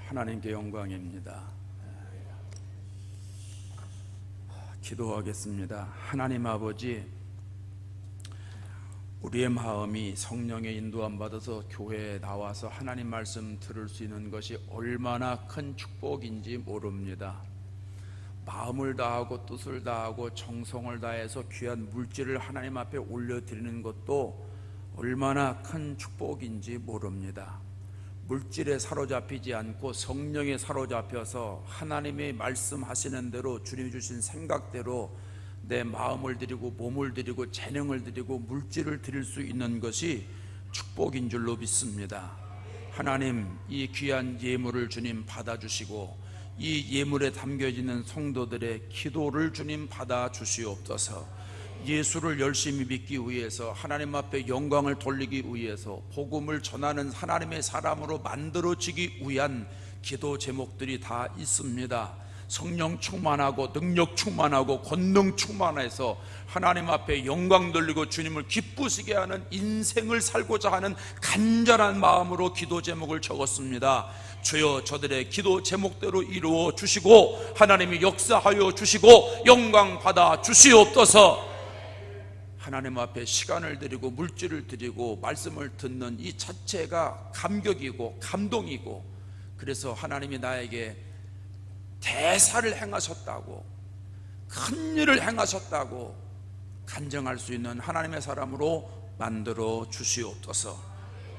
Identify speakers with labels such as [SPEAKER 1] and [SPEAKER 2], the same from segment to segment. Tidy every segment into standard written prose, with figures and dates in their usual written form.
[SPEAKER 1] 하나님께 영광입니다. 기도하겠습니다. 하나님 아버지, 우리의 마음이 성령의 인도함 받아서 교회에 나와서 하나님 말씀 들을 수 있는 것이 얼마나 큰 축복인지 모릅니다. 마음을 다하고 뜻을 다하고 정성을 다해서 귀한 물질을 하나님 앞에 올려드리는 것도 얼마나 큰 축복인지 모릅니다. 물질에 사로잡히지 않고 성령에 사로잡혀서 하나님의 말씀하시는 대로 주님이 주신 생각대로 내 마음을 드리고 몸을 드리고 재능을 드리고 물질을 드릴 수 있는 것이 축복인 줄로 믿습니다. 하나님, 이 귀한 예물을 주님 받아주시고 이 예물에 담겨지는 성도들의 기도를 주님 받아주시옵소서. 예수를 열심히 믿기 위해서 하나님 앞에 영광을 돌리기 위해서 복음을 전하는 하나님의 사람으로 만들어지기 위한 기도 제목들이 다 있습니다. 성령 충만하고 능력 충만하고 권능 충만해서 하나님 앞에 영광 돌리고 주님을 기쁘시게 하는 인생을 살고자 하는 간절한 마음으로 기도 제목을 적었습니다. 주여, 저들의 기도 제목대로 이루어 주시고 하나님이 역사하여 주시고 영광 받아 주시옵소서. 하나님 앞에 시간을 드리고 물질을 드리고 말씀을 듣는 이 자체가 감격이고 감동이고, 그래서 하나님이 나에게 대사를 행하셨다고, 큰 일을 행하셨다고 간증할 수 있는 하나님의 사람으로 만들어 주시옵소서.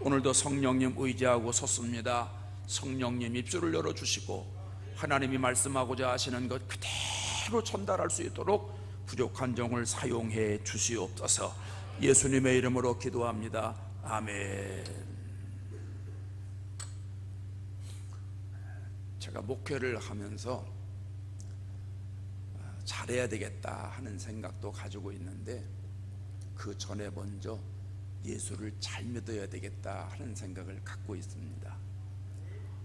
[SPEAKER 1] 오늘도 성령님 의지하고 섰습니다. 성령님 입술을 열어주시고 하나님이 말씀하고자 하시는 것 그대로 전달할 수 있도록 부족한 종을 사용해 주시옵소서. 예수님의 이름으로 기도합니다. 아멘. 제가 목회를 하면서 잘해야 되겠다 하는 생각도 가지고 있는데, 그 전에 먼저 예수를 잘 믿어야 되겠다 하는 생각을 갖고 있습니다.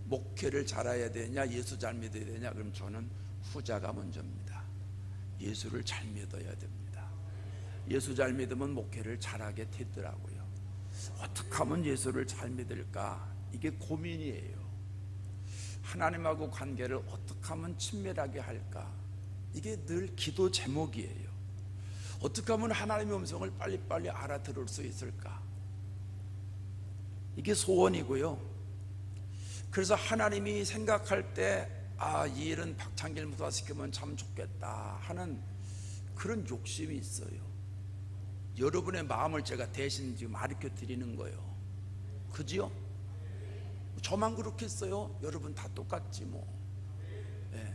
[SPEAKER 1] 목회를 잘해야 되냐, 예수 잘 믿어야 되냐? 그럼 저는 후자가 먼저입니다. 예수를 잘 믿어야 됩니다. 예수 잘 믿으면 목회를 잘하게 되더라고요. 어떻게 하면 예수를 잘 믿을까? 이게 고민이에요. 하나님하고 관계를 어떻게 하면 친밀하게 할까? 이게 늘 기도 제목이에요. 어떻게 하면 하나님의 음성을 빨리빨리 알아들을 수 있을까? 이게 소원이고요. 그래서 하나님이 생각할 때 이 일은 박창길 목사 시키면 참 좋겠다 하는 그런 욕심이 있어요. 여러분의 마음을 제가 대신 지금 가르쳐 드리는 거예요. 그지요? 저만 그렇겠어요? 여러분 다 똑같지 뭐. 네.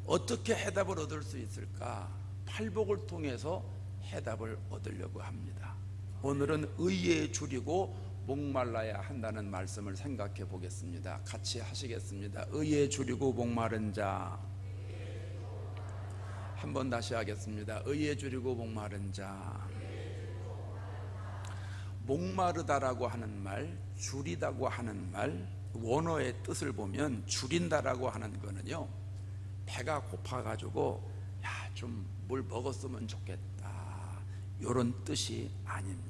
[SPEAKER 1] 어떻게 해답을 얻을 수 있을까? 팔복을 통해서 해답을 얻으려고 합니다. 오늘은 의에 줄이고 목말라야 한다는 말씀을 생각해 보겠습니다. 같이 하시겠습니다. 의에 줄이고 목마른 자. 한번 다시 하겠습니다. 의에 줄이고 목마른 자. 목마르다라고 하는 말, 줄이다고 하는 말, 원어의 뜻을 보면 줄인다라고 하는 거는요, 배가 고파가지고 좀 뭘 먹었으면 좋겠다 이런 뜻이 아닙니다.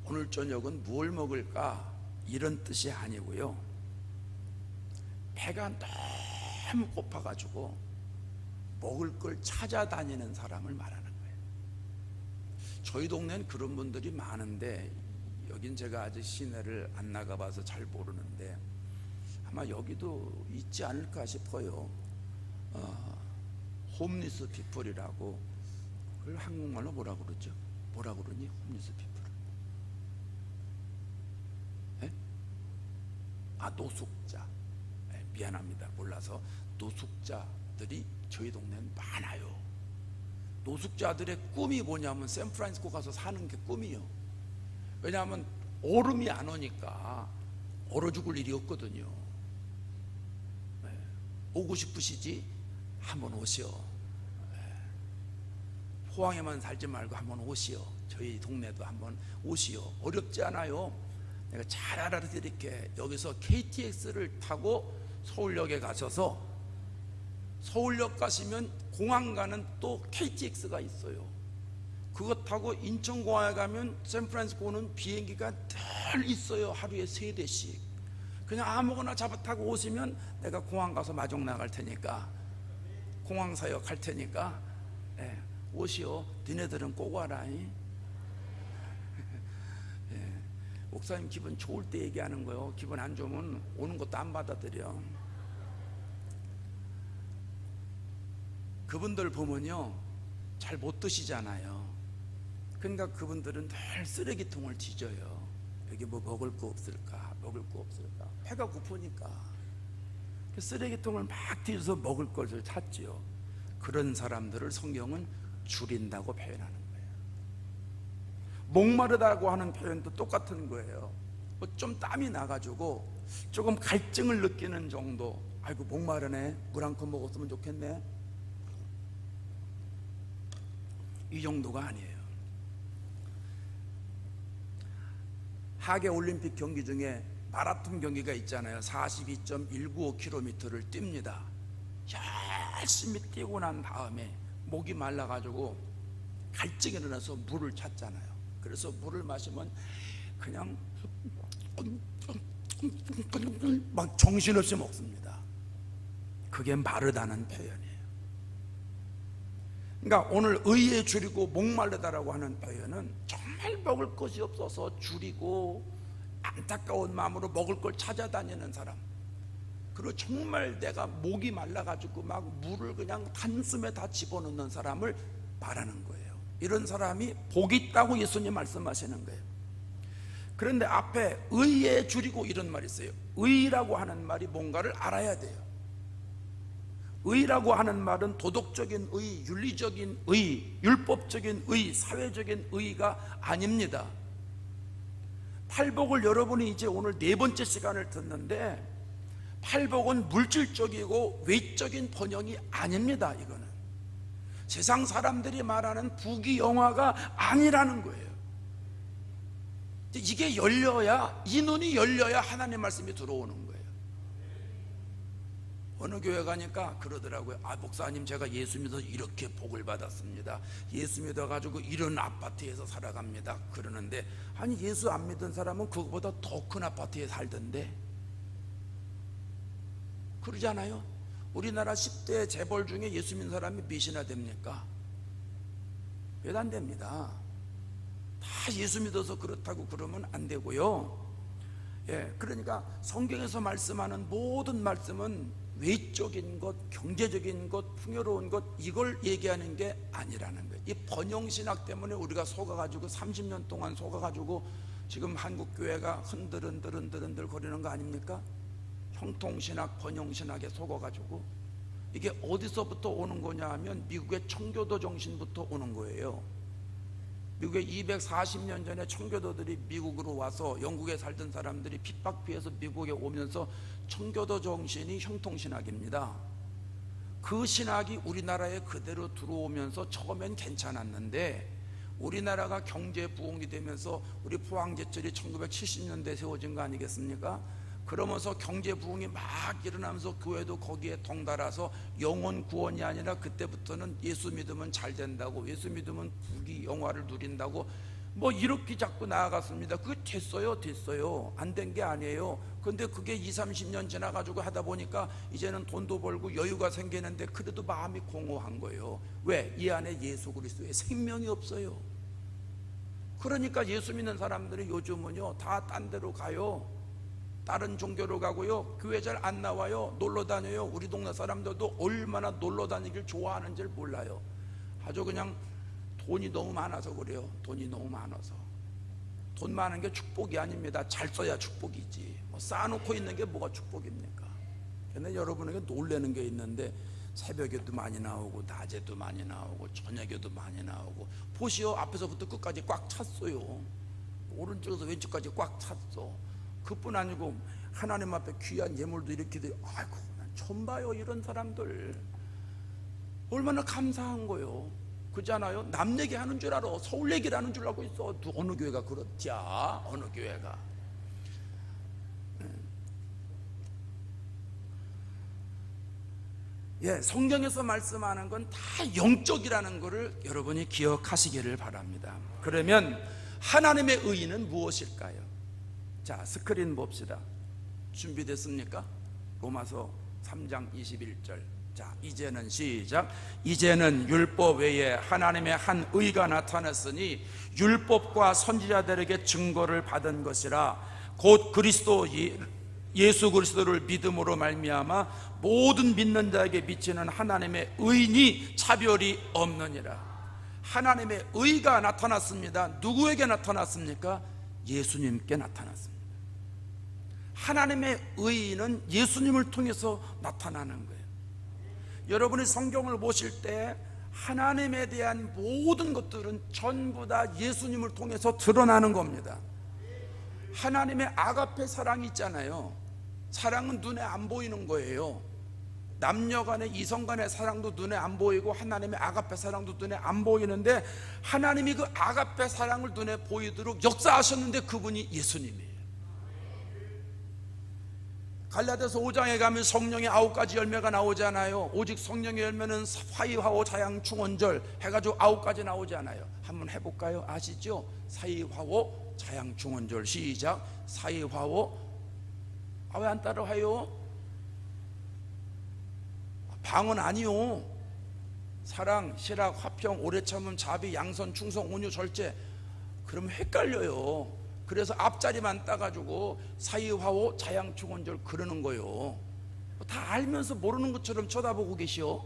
[SPEAKER 1] 오늘 저녁은 뭘 먹을까 이런 뜻이 아니고요, 배가 너무 고파가지고 먹을 걸 찾아다니는 사람을 말하는 거예요. 저희 동네는 그런 분들이 많은데, 여긴 제가 아직 시내를 안 나가봐서 잘 모르는데 아마 여기도 있지 않을까 싶어요. 홈리스 피플이라고, 그걸 한국말로 뭐라 그러죠? 뭐라 그러니? 홈리스 피플. 노숙자. 미안합니다. 몰라서. 노숙자들이 저희 동네는 많아요. 노숙자들의 꿈이 뭐냐면 샌프란시스코 가서 사는 게 꿈이요. 왜냐하면 얼음이 안 오니까 얼어 죽을 일이 없거든요. 오고 싶으시지? 한번 오시오. 포항에만 살지 말고 한번 오시오. 저희 동네도 한번 오시오. 어렵지 않아요. 내가 잘 알아드릴게. 여기서 KTX를 타고 서울역에 가셔서, 서울역 가시면 공항 가는 또 KTX가 있어요. 그거 타고 인천공항에 가면 샌프란시스코 오는 비행기가 늘 있어요. 하루에 3대씩. 그냥 아무거나 잡아 타고 오시면 내가 공항 가서 마중 나갈 테니까, 공항 사역 할 테니까, 예, 오시오. 니네들은 꼭 와라. 예, 목사님 기분 좋을 때 얘기하는 거예요. 기분 안 좋으면 오는 것도 안 받아들여. 그분들 보면요, 잘 못 드시잖아요. 그러니까 그분들은 늘 쓰레기통을 뒤져요. 여기 뭐 먹을 거 없을까, 먹을 거 없을까. 배가 고프니까 쓰레기통을 막 뒤져서 먹을 것을 찾지요. 그런 사람들을 성경은 줄인다고 표현하는 거예요. 목마르다고 하는 표현도 똑같은 거예요. 뭐 좀 땀이 나가지고 조금 갈증을 느끼는 정도. 아이고 목마르네, 물 한 컵 먹었으면 좋겠네, 이 정도가 아니에요. 하계 올림픽 경기 중에 마라톤 경기가 있잖아요. 42.195km를 뜁니다. 열심히 뛰고 난 다음에 목이 말라가지고 갈증이 일어나서 물을 찾잖아요. 그래서 물을 마시면 그냥 막 정신없이 먹습니다. 그게 마르다는 표현이에요. 그러니까 오늘 의에 줄이고 목마르다라고 하는 표현은 정말 먹을 것이 없어서 줄이고 안타까운 마음으로 먹을 걸 찾아다니는 사람, 그리고 정말 내가 목이 말라가지고 막 물을 그냥 한숨에 다 집어넣는 사람을 말하는 거예요. 이런 사람이 복이 있다고 예수님 말씀하시는 거예요. 그런데 앞에 의에 줄이고 이런 말이 있어요. 의라고 하는 말이 뭔가를 알아야 돼요. 의라고 하는 말은 도덕적인 의, 윤리적인 의, 율법적인 의, 사회적인 의가 아닙니다. 팔복을 여러분이 이제 오늘 4번째 시간을 듣는데, 팔복은 물질적이고 외적인 번영이 아닙니다. 이거는 세상 사람들이 말하는 부귀영화가 아니라는 거예요. 이게 열려야, 이 눈이 열려야 하나님 말씀이 들어오는 거예요. 어느 교회 가니까 그러더라고요. 아 목사님, 제가 예수 믿어서 이렇게 복을 받았습니다. 예수 믿어가지고 이런 아파트에서 살아갑니다. 그러는데, 아니 예수 안 믿은 사람은 그거보다 더 큰 아파트에 살던데, 그러잖아요. 우리나라 10대 재벌 중에 예수 믿는 사람이 몇이나 됩니까? 몇 안 됩니다. 다 예수 믿어서 그렇다고 그러면 안 되고요. 예, 그러니까 성경에서 말씀하는 모든 말씀은 외적인 것, 경제적인 것, 풍요로운 것, 이걸 얘기하는 게 아니라는 거예요. 이 번영신학 때문에 우리가 속아가지고 30년 동안 속아가지고 지금 한국교회가 흔들흔들 거리는 거 아닙니까? 형통신학, 번영신학에 속아가지고. 이게 어디서부터 오는 거냐 하면 미국의 청교도 정신부터 오는 거예요. 미국에 240년 전에 청교도들이 미국으로 와서, 영국에 살던 사람들이 핍박 피해서 미국에 오면서 청교도 정신이 형통신학입니다. 그 신학이 우리나라에 그대로 들어오면서 처음엔 괜찮았는데, 우리나라가 경제 부흥이 되면서 우리 포항제철이 1970년대에 세워진 거 아니겠습니까? 그러면서 경제 부흥이 막 일어나면서 교회도 거기에 덩달아서 영혼 구원이 아니라 그때부터는 예수 믿으면 잘 된다고, 예수 믿으면 부귀영화를 누린다고, 뭐 이렇게 자꾸 나아갔습니다. 그게 됐어요. 안 된 게 아니에요. 근데 그게 20, 30년 지나가지고 하다 보니까 이제는 돈도 벌고 여유가 생기는데, 그래도 마음이 공허한 거예요. 왜? 이 안에 예수 그리스도의 생명이 없어요. 그러니까 예수 믿는 사람들이 요즘은요 다 딴 데로 가요. 다른 종교로 가고요, 교회 잘 안 나와요, 놀러 다녀요. 우리 동네 사람들도 얼마나 놀러 다니길 좋아하는지를 몰라요. 아주 그냥 돈이 너무 많아서 그래요. 돈이 너무 많아서. 돈 많은 게 축복이 아닙니다. 잘 써야 축복이지. 뭐 쌓아놓고 있는 게 뭐가 축복입니까? 근데 여러분에게 놀라는 게 있는데, 새벽에도 많이 나오고 낮에도 많이 나오고 저녁에도 많이 나오고, 보시오, 앞에서부터 끝까지 꽉 찼어요. 오른쪽에서 왼쪽까지 꽉 찼어. 그뿐 아니고 하나님 앞에 귀한 예물도 이렇게 돼. 아이고, 난 처음 봐요. 이런 사람들 얼마나 감사한 거요. 그잖아요. 남 얘기하는 줄 알아. 서울 얘기를 하는 줄 알고 있어. 어느 교회가 그렇냐? 어느 교회가. 성경에서 말씀하는 건 다 영적이라는 것을 여러분이 기억하시기를 바랍니다. 그러면 하나님의 의는 무엇일까요? 자, 스크린 봅시다. 준비됐습니까? 로마서 3장 21절. 자, 이제는 시작. 이제는 율법 외에 하나님의 한 의가 나타났으니 율법과 선지자들에게 증거를 받은 것이라. 곧 그리스도 예수 그리스도를 믿음으로 말미암아 모든 믿는 자에게 미치는 하나님의 의니 차별이 없느니라. 하나님의 의가 나타났습니다. 누구에게 나타났습니까? 예수님께 나타났습니다. 하나님의 의는 예수님을 통해서 나타나는 거예요. 여러분이 성경을 보실 때 하나님에 대한 모든 것들은 전부 다 예수님을 통해서 드러나는 겁니다. 하나님의 아가페 사랑이 있잖아요. 사랑은 눈에 안 보이는 거예요. 남녀 간의 이성 간의 사랑도 눈에 안 보이고 하나님의 아가페 사랑도 눈에 안 보이는데, 하나님이 그 아가페 사랑을 눈에 보이도록 역사하셨는데 그분이 예수님이에요. 갈라디아서 5장에 가면 성령의 9가지 열매가 나오잖아요. 오직 성령의 열매는 사이화오 자양충언절 해가지고 9가지 나오잖아요. 한번 해볼까요? 아시죠? 사이화오 자양충언절. 시작. 사이화오. 왜 안 따라와요? 방은 아니요. 사랑, 실학, 화평, 오래 참음, 자비, 양선, 충성, 온유, 절제. 그러면 헷갈려요. 그래서 앞자리만 따가지고 사이화오 자양충언절 그러는 거예요. 다 알면서 모르는 것처럼 쳐다보고 계시오.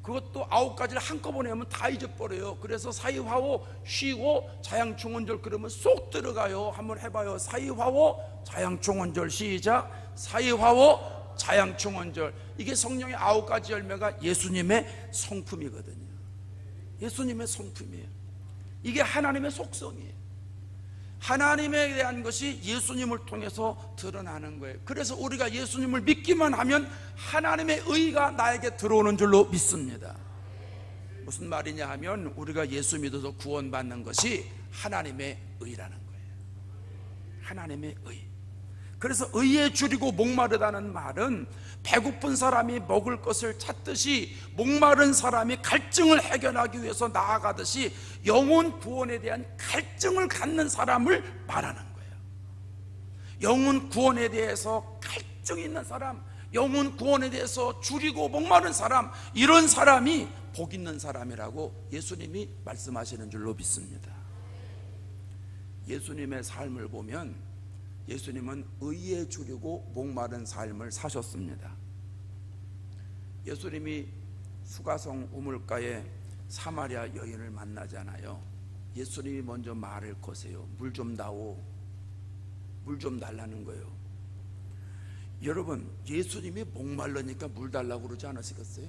[SPEAKER 1] 그것도 9가지를 한꺼번에 하면 다 잊어버려요. 그래서 사이화오 쉬고 자양충언절 그러면 쏙 들어가요. 한번 해봐요. 사이화오 자양충언절. 시작. 사이화오 자양충언절. 이게 성령의 9가지 열매가 예수님의 성품이거든요. 예수님의 성품이에요. 이게 하나님의 속성이에요. 하나님에 대한 것이 예수님을 통해서 드러나는 거예요. 그래서 우리가 예수님을 믿기만 하면 하나님의 의가 나에게 들어오는 줄로 믿습니다. 무슨 말이냐 하면 우리가 예수 믿어서 구원받는 것이 하나님의 의라는 거예요. 하나님의 의. 그래서 의에 줄이고 목마르다는 말은 배고픈 사람이 먹을 것을 찾듯이 목마른 사람이 갈증을 해결하기 위해서 나아가듯이 영혼 구원에 대한 갈증을 갖는 사람을 말하는 거예요. 영혼 구원에 대해서 갈증이 있는 사람, 영혼 구원에 대해서 줄이고 목마른 사람, 이런 사람이 복 있는 사람이라고 예수님이 말씀하시는 줄로 믿습니다. 예수님의 삶을 보면 예수님은 의에 줄이고 목마른 삶을 사셨습니다. 예수님이 수가성 우물가에 사마리아 여인을 만나잖아요. 예수님이 먼저 말을 거세요. 물 좀 다오. 물 좀 달라는 거예요. 여러분, 예수님이 목말르니까 물 달라고 그러지 않으시겠어요?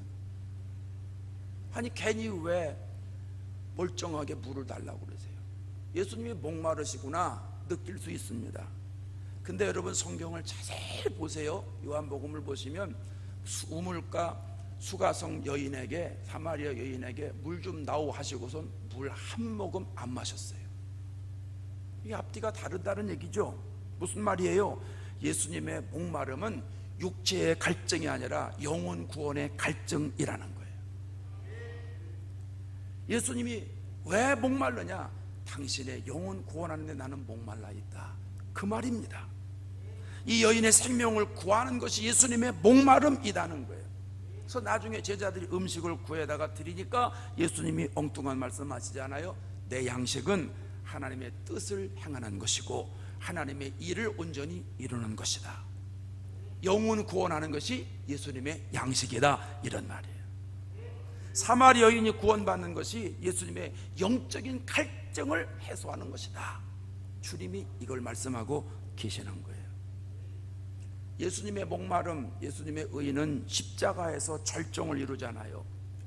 [SPEAKER 1] 아니 괜히 왜 멀쩡하게 물을 달라고 그러세요? 예수님이 목마르시구나 느낄 수 있습니다. 근데 여러분 성경을 자세히 보세요. 요한복음을 보시면 우물가 수가성 여인에게, 사마리아 여인에게 물 좀 나오 하시고선 물 한 모금 안 마셨어요. 이게 앞뒤가 다르다는 얘기죠. 무슨 말이에요? 예수님의 목마름은 육체의 갈증이 아니라 영혼 구원의 갈증이라는 거예요. 예수님이 왜 목말르냐? 당신의 영혼 구원하는데 나는 목말라 있다, 그 말입니다. 이 여인의 생명을 구하는 것이 예수님의 목마름이라는 거예요. 그래서 나중에 제자들이 음식을 구해다가 드리니까 예수님이 엉뚱한 말씀하시잖아요. 내 양식은 하나님의 뜻을 행하는 것이고 하나님의 일을 온전히 이루는 것이다. 영혼 구원하는 것이 예수님의 양식이다, 이런 말이에요. 사마리아 여인이 구원받는 것이 예수님의 영적인 갈증을 해소하는 것이다. 주님이 이걸 말씀하고 계시는 거예요. 예수님의 목마름, 예수님의 의는 십자가에서 절정을 이루잖아요.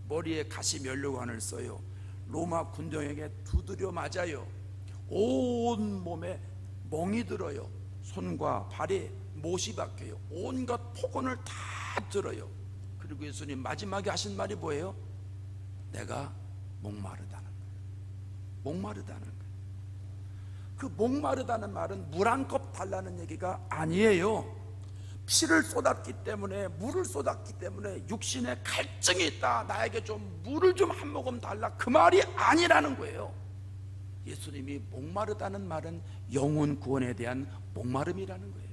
[SPEAKER 1] 머리에 가시 면류관을 써요. 로마 군병에게 두드려 맞아요. 온 몸에 멍이 들어요. 손과 발에 못이 박혀요. 온갖 폭언을 다 들어요. 그리고 예수님 마지막에 하신 말이 뭐예요? 내가 목마르다는 거예요. 목마르다는 거예요. 그 목마르다는 말은 물 한 컵 달라는 얘기가 아니에요. 피를 쏟았기 때문에, 물을 쏟았기 때문에 육신에 갈증이 있다, 나에게 좀 물을 좀 한 모금 달라, 그 말이 아니라는 거예요. 예수님이 목마르다는 말은 영혼 구원에 대한 목마름이라는 거예요.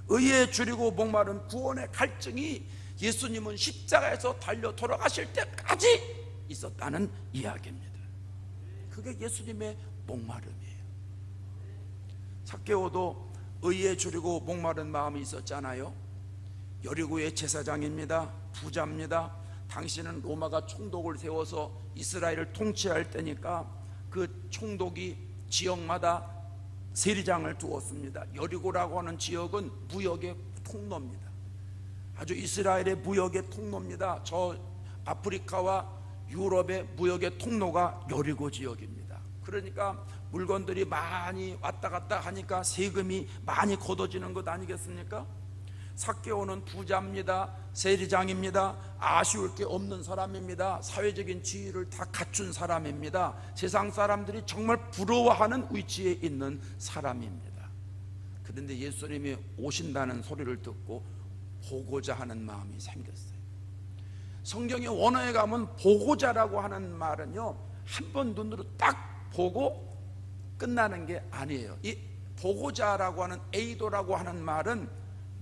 [SPEAKER 1] 의에 줄이고 목마른 구원의 갈증이 예수님은 십자가에서 달려 돌아가실 때까지 있었다는 이야기입니다. 그게 예수님의 목마름이에요. 삭개오도 의에 줄이고 목마른 마음이 있었잖아요. 여리고의 제사장입니다. 부자입니다. 당시는 로마가 총독을 세워서 이스라엘을 통치할 때니까 그 총독이 지역마다 세리장을 두었습니다. 여리고라고 하는 지역은 무역의 통로입니다. 아주 이스라엘의 무역의 통로입니다. 저 아프리카와 유럽의 무역의 통로가 여리고 지역입니다. 그러니까 물건들이 많이 왔다 갔다 하니까 세금이 많이 걷어지는 것 아니겠습니까? 삭개오는 부자입니다. 세리장입니다. 아쉬울 게 없는 사람입니다. 사회적인 지위를 다 갖춘 사람입니다. 세상 사람들이 정말 부러워하는 위치에 있는 사람입니다. 그런데 예수님이 오신다는 소리를 듣고 보고자 하는 마음이 생겼어요. 성경의 원어에 가면 보고자라고 하는 말은요, 한 번 눈으로 딱 보고 끝나는 게 아니에요. 이 보고자라고 하는 에이도라고 하는 말은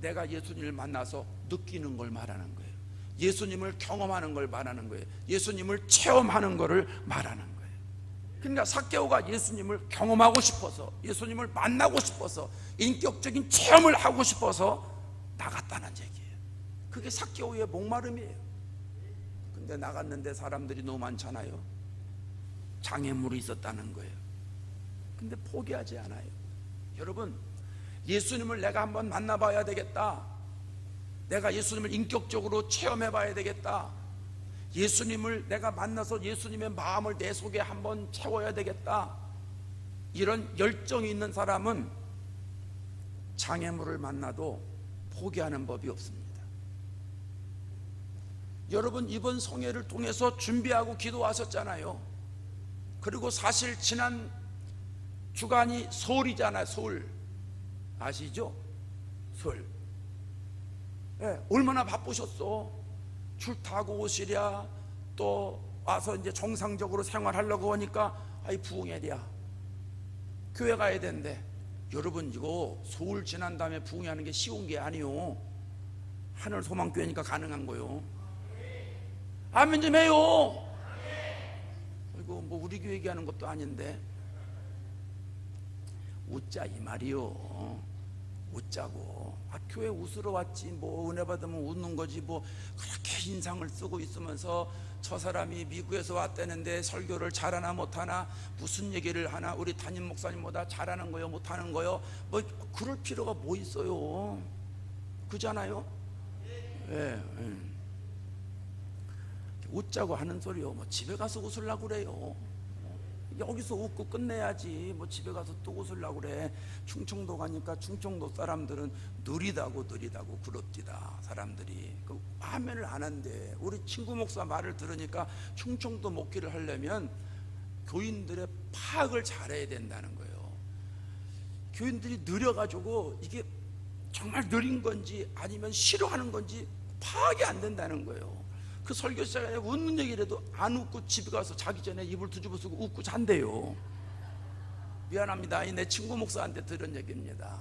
[SPEAKER 1] 내가 예수님을 만나서 느끼는 걸 말하는 거예요. 예수님을 경험하는 걸 말하는 거예요. 예수님을 체험하는 것을 말하는 거예요. 그러니까 삭개오가 예수님을 경험하고 싶어서, 예수님을 만나고 싶어서, 인격적인 체험을 하고 싶어서 나갔다는 얘기예요. 그게 삭개오의 목마름이에요. 근데 나갔는데 사람들이 너무 많잖아요. 장애물이 있었다는 거예요. 근데 포기하지 않아요. 여러분, 예수님을 내가 한번 만나봐야 되겠다, 내가 예수님을 인격적으로 체험해봐야 되겠다, 예수님을 내가 만나서 예수님의 마음을 내 속에 한번 채워야 되겠다, 이런 열정이 있는 사람은 장애물을 만나도 포기하는 법이 없습니다. 여러분, 이번 성회를 통해서 준비하고 기도하셨잖아요. 그리고 사실 지난 주간이 설이잖아요. 설 아시죠? 설. 얼마나 바쁘셨어. 줄 타고 오시랴, 또 와서 이제 정상적으로 생활하려고 하니까 아이 부흥해야 돼, 교회 가야 되는데. 여러분, 이거 서울 지난 다음에 부흥하는 게 쉬운 게 아니요. 하늘 소망교회니까 가능한 거요. 아멘 좀 해요. 이거 뭐 우리 교회 얘기하는 것도 아닌데. 웃자 이 말이요. 웃자고. 교회 웃으러 왔지, 뭐 은혜 받으면 웃는 거지, 뭐 그렇게 인상을 쓰고 있으면서 저 사람이 미국에서 왔다는데 설교를 잘하나 못하나, 무슨 얘기를 하나, 우리 담임 목사님보다 잘하는 거요 못하는 거요, 뭐 그럴 필요가 뭐 있어요. 그잖아요. 예. 웃자고 하는 소리요. 뭐 집에 가서 웃으려고 그래요. 여기서 웃고 끝내야지 뭐 집에 가서 또 웃으려고 그래. 충청도 가니까 충청도 사람들은 느리다고 그럽디다. 사람들이 그 화면을 안 한대. 우리 친구 목사 말을 들으니까 충청도 목회를 하려면 교인들의 파악을 잘해야 된다는 거예요. 교인들이 느려가지고 이게 정말 느린 건지 아니면 싫어하는 건지 파악이 안 된다는 거예요. 그 설교 시작에 웃는 얘기를 해도 안 웃고 집에 가서 자기 전에 입을 뒤집어 쓰고 웃고 잔대요. 미안합니다. 내 친구 목사한테 들은 얘기입니다.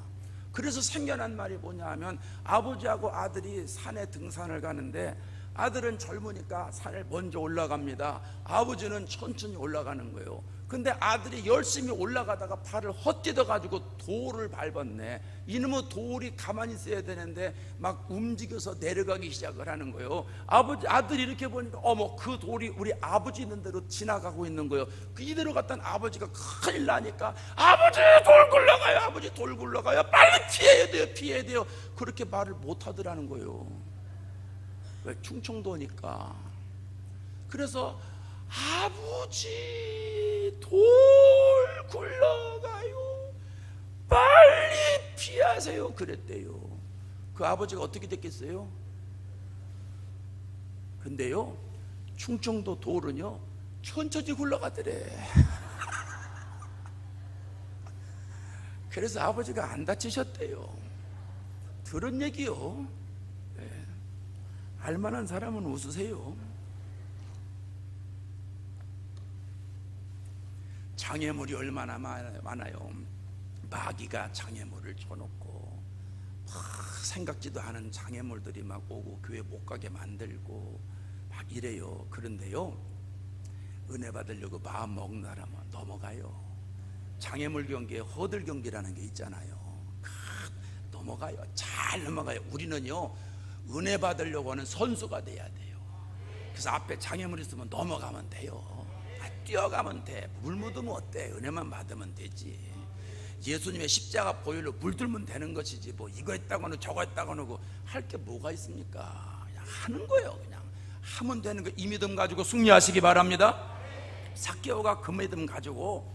[SPEAKER 1] 그래서 생겨난 말이 뭐냐 하면, 아버지하고 아들이 산에 등산을 가는데 아들은 젊으니까 산을 먼저 올라갑니다. 아버지는 천천히 올라가는 거예요. 근데 아들이 열심히 올라가다가 발을 헛디뎌 가지고 돌을 밟았네. 이놈의 돌이 가만히 있어야 되는데 막 움직여서 내려가기 시작을 하는 거예요. 아들이 이렇게 보니까 어머, 그 돌이 우리 아버지 있는 대로 지나가고 있는 거예요. 그 이대로 갔던 아버지가 큰일 나니까, 아버지 돌 굴러가요, 아버지 돌 굴러가요, 빨리 피해야 돼요. 그렇게 말을 못 하더라는 거예요. 왜? 충청도니까. 그래서 아버지 돌 굴러가요, 빨리 피하세요 그랬대요. 그 아버지가 어떻게 됐겠어요? 근데요, 충청도 돌은요 천천히 굴러가더래. 그래서 아버지가 안 다치셨대요. 들은 얘기요. 알만한 사람은 웃으세요. 장애물이 얼마나 많아요. 마귀가 장애물을 쳐놓고 생각지도 않은 장애물들이 막 오고 교회 못 가게 만들고 막 이래요. 그런데요, 은혜 받으려고 마음 먹는 사람은 넘어가요. 장애물 경기에 허들 경기라는 게 있잖아요. 넘어가요. 잘 넘어가요. 우리는요, 은혜 받으려고 하는 선수가 돼야 돼요. 그래서 앞에 장애물 있으면 넘어가면 돼요. 뛰어가면 돼. 물 묻으면 어때? 은혜만 받으면 되지. 예수님의 십자가 보혈로 물들면 되는 것이지, 뭐 이거 했다고 하고 저거 했다고 하고 할 게 뭐가 있습니까? 그냥 하는 거예요. 그냥 하면 되는 거. 이 믿음 가지고 승리하시기 바랍니다. 삭개오가 그 믿음 가지고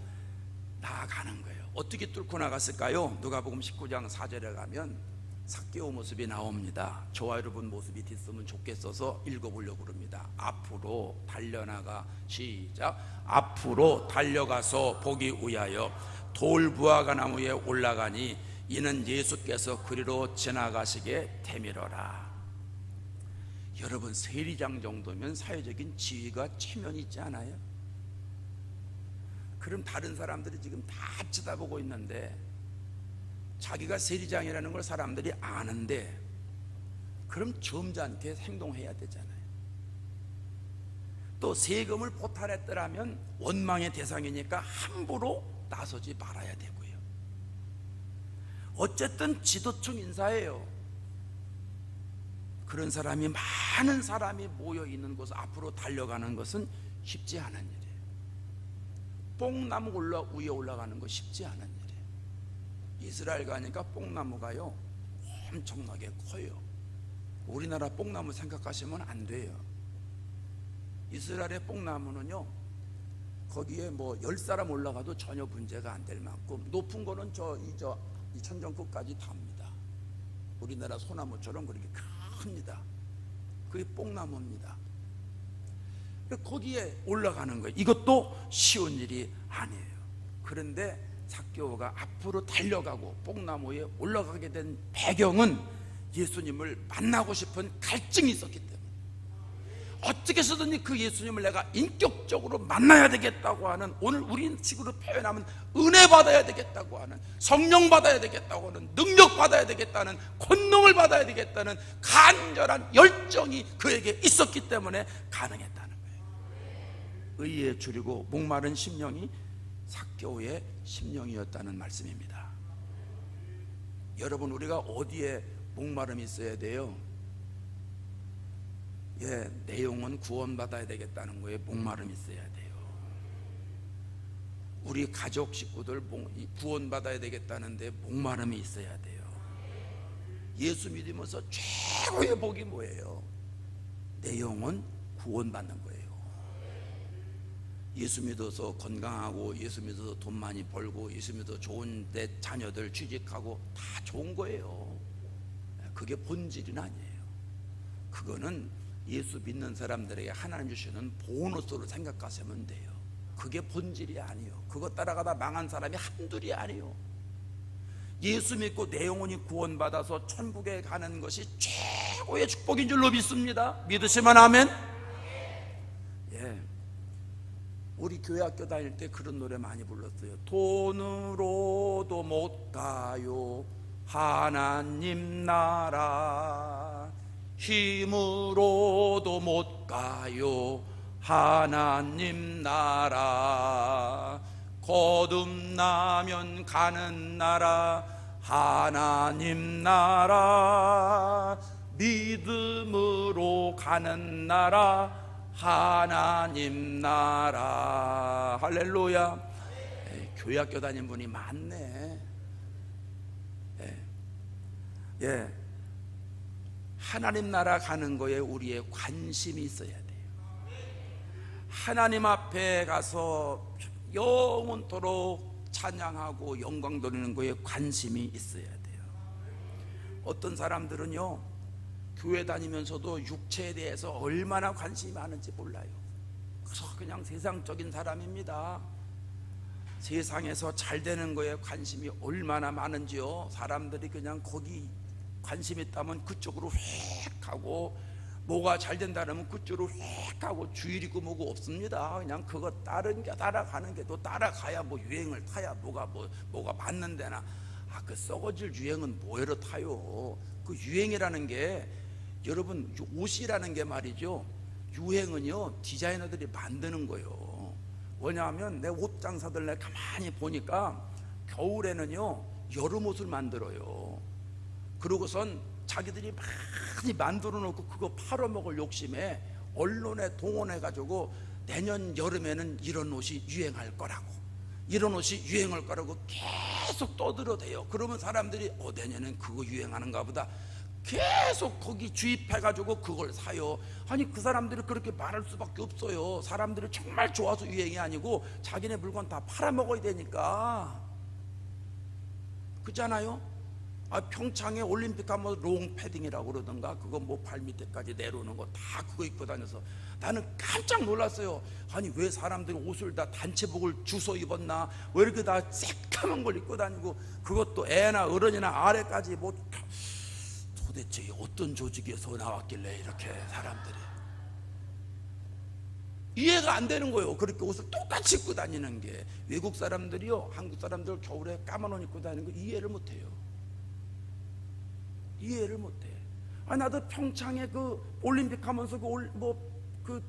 [SPEAKER 1] 나아가는 거예요. 어떻게 뚫고 나갔을까요? 누가복음 19장 4절에 가면 삭개오 모습이 나옵니다. 저와 여러분 모습이 있으면 좋겠어서 읽어보려고 그럽니다. 앞으로 달려나가, 시작. 앞으로 달려가서 보기 위하여 돌부화가 나무에 올라가니 이는 예수께서 그리로 지나가시게 되밀어라. 여러분, 세리장 정도면 사회적인 지위가 체면 있지 않아요? 그럼 다른 사람들이 지금 다 쳐다보고 있는데 자기가 세리장이라는 걸 사람들이 아는데, 그럼 점잖게 행동해야 되잖아요. 또 세금을 포탈했더라면 원망의 대상이니까 함부로 나서지 말아야 되고요. 어쨌든 지도층 인사예요. 그런 사람이, 많은 사람이 모여 있는 곳 앞으로 달려가는 것은 쉽지 않은 일이에요. 뽕나무 위에 올라가는 거 쉽지 않은 일이에요. 이스라엘 가니까 뽕나무가요 엄청나게 커요. 우리나라 뽕나무 생각하시면 안 돼요. 이스라엘의 뽕나무는요, 거기에 뭐 10사람 올라가도 전혀 문제가 안 될 만큼 높은 거는 이 천정 끝까지 답니다. 우리나라 소나무처럼 그렇게 큽니다. 그게 뽕나무입니다. 거기에 올라가는 거예요. 이것도 쉬운 일이 아니에요. 그런데 삭개오가 앞으로 달려가고 뽕나무에 올라가게 된 배경은 예수님을 만나고 싶은 갈증이 있었기 때문에, 어떻게 해서든지 그 예수님을 내가 인격적으로 만나야 되겠다고 하는, 오늘 우리 식으로 표현하면 은혜 받아야 되겠다고 하는, 성령 받아야 되겠다고 하는, 능력 받아야 되겠다는, 권능을 받아야 되겠다는 간절한 열정이 그에게 있었기 때문에 가능했다는 거예요. 의에 줄이고 목마른 심령이 삭개오의 심령이었다는 말씀입니다. 여러분, 우리가 어디에 목마름이 있어야 돼요? 내 영혼 구원받아야 되겠다는 거에 목마름이 있어야 돼요. 우리 가족 식구들 구원받아야 되겠다는데 목마름이 있어야 돼요. 예수 믿으면서 최고의 복이 뭐예요? 내 영혼 구원받는 거예요. 예수 믿어서 건강하고, 예수 믿어서 돈 많이 벌고, 예수 믿어서 좋은 데 자녀들 취직하고, 다 좋은 거예요. 그게 본질은 아니에요. 그거는 예수 믿는 사람들에게 하나님 주시는 보너스로 생각하시면 돼요. 그게 본질이 아니에요. 그거 따라가다 망한 사람이 한둘이 아니에요. 예수 믿고 내 영혼이 구원받아서 천국에 가는 것이 최고의 축복인 줄로 믿습니다. 믿으시면 아멘. 우리 교회 학교 다닐 때 그런 노래 많이 불렀어요. 돈으로도 못 가요 하나님 나라, 힘으로도 못 가요 하나님 나라, 거듭나면 가는 나라 하나님 나라, 믿음으로 가는 나라 하나님 나라. 할렐루야. 교회 학교 다닌 분이 많네. 하나님 나라 가는 거에 우리의 관심이 있어야 돼요. 하나님 앞에 가서 영원토록 찬양하고 영광 돌리는 거에 관심이 있어야 돼요. 어떤 사람들은요, 교회 다니면서도 육체에 대해서 얼마나 관심이 많은지 몰라요. 그래서 그냥 세상적인 사람입니다. 세상에서 잘 되는 거에 관심이 얼마나 많은지요, 사람들이 그냥 거기 관심 있다면 그쪽으로 휙 가고, 뭐가 잘 된다면 그쪽으로 휙 가고, 주일 있고 뭐고 없습니다. 그냥 그거 따라가는 게, 또 따라가야 뭐 유행을 타야 뭐가 맞는 데나. 그 썩어질 유행은 뭐하러 타요? 그 유행이라는 게, 여러분, 옷이라는 게 말이죠, 유행은요 디자이너들이 만드는 거예요. 왜냐하면 내 옷 장사들 내 가만히 보니까 겨울에는요 여름 옷을 만들어요. 그러고선 자기들이 많이 만들어 놓고 그거 팔아먹을 욕심에 언론에 동원해 가지고 내년 여름에는 이런 옷이 유행할 거라고, 이런 옷이 유행할 거라고 계속 떠들어대요. 그러면 사람들이 내년엔 그거 유행하는가 보다, 계속 거기 주입해 가지고 그걸 사요. 아니, 그 사람들이 그렇게 말할 수밖에 없어요. 사람들이 정말 좋아서 유행이 아니고 자기네 물건 다 팔아먹어야 되니까. 그렇잖아요? 평창에 올림픽 하면 롱 패딩이라고 그러던가, 그거 뭐 발 밑에까지 내려오는 거 다 그거 입고 다녀서 나는 깜짝 놀랐어요. 아니, 왜 사람들이 옷을 다 단체복을 주워 입었나, 왜 이렇게 다 새까만 걸 입고 다니고, 그것도 애나 어른이나 아래까지, 뭐 도대체 어떤 조직에서 나왔길래 이렇게 사람들이 이해가 안 되는 거예요. 그렇게 옷을 똑같이 입고 다니는 게. 외국 사람들이요, 한국 사람들 겨울에 까만 옷 입고 다니는 거 이해를 못해요. 이해를 못해. 나도 평창에 그 올림픽 하면서 그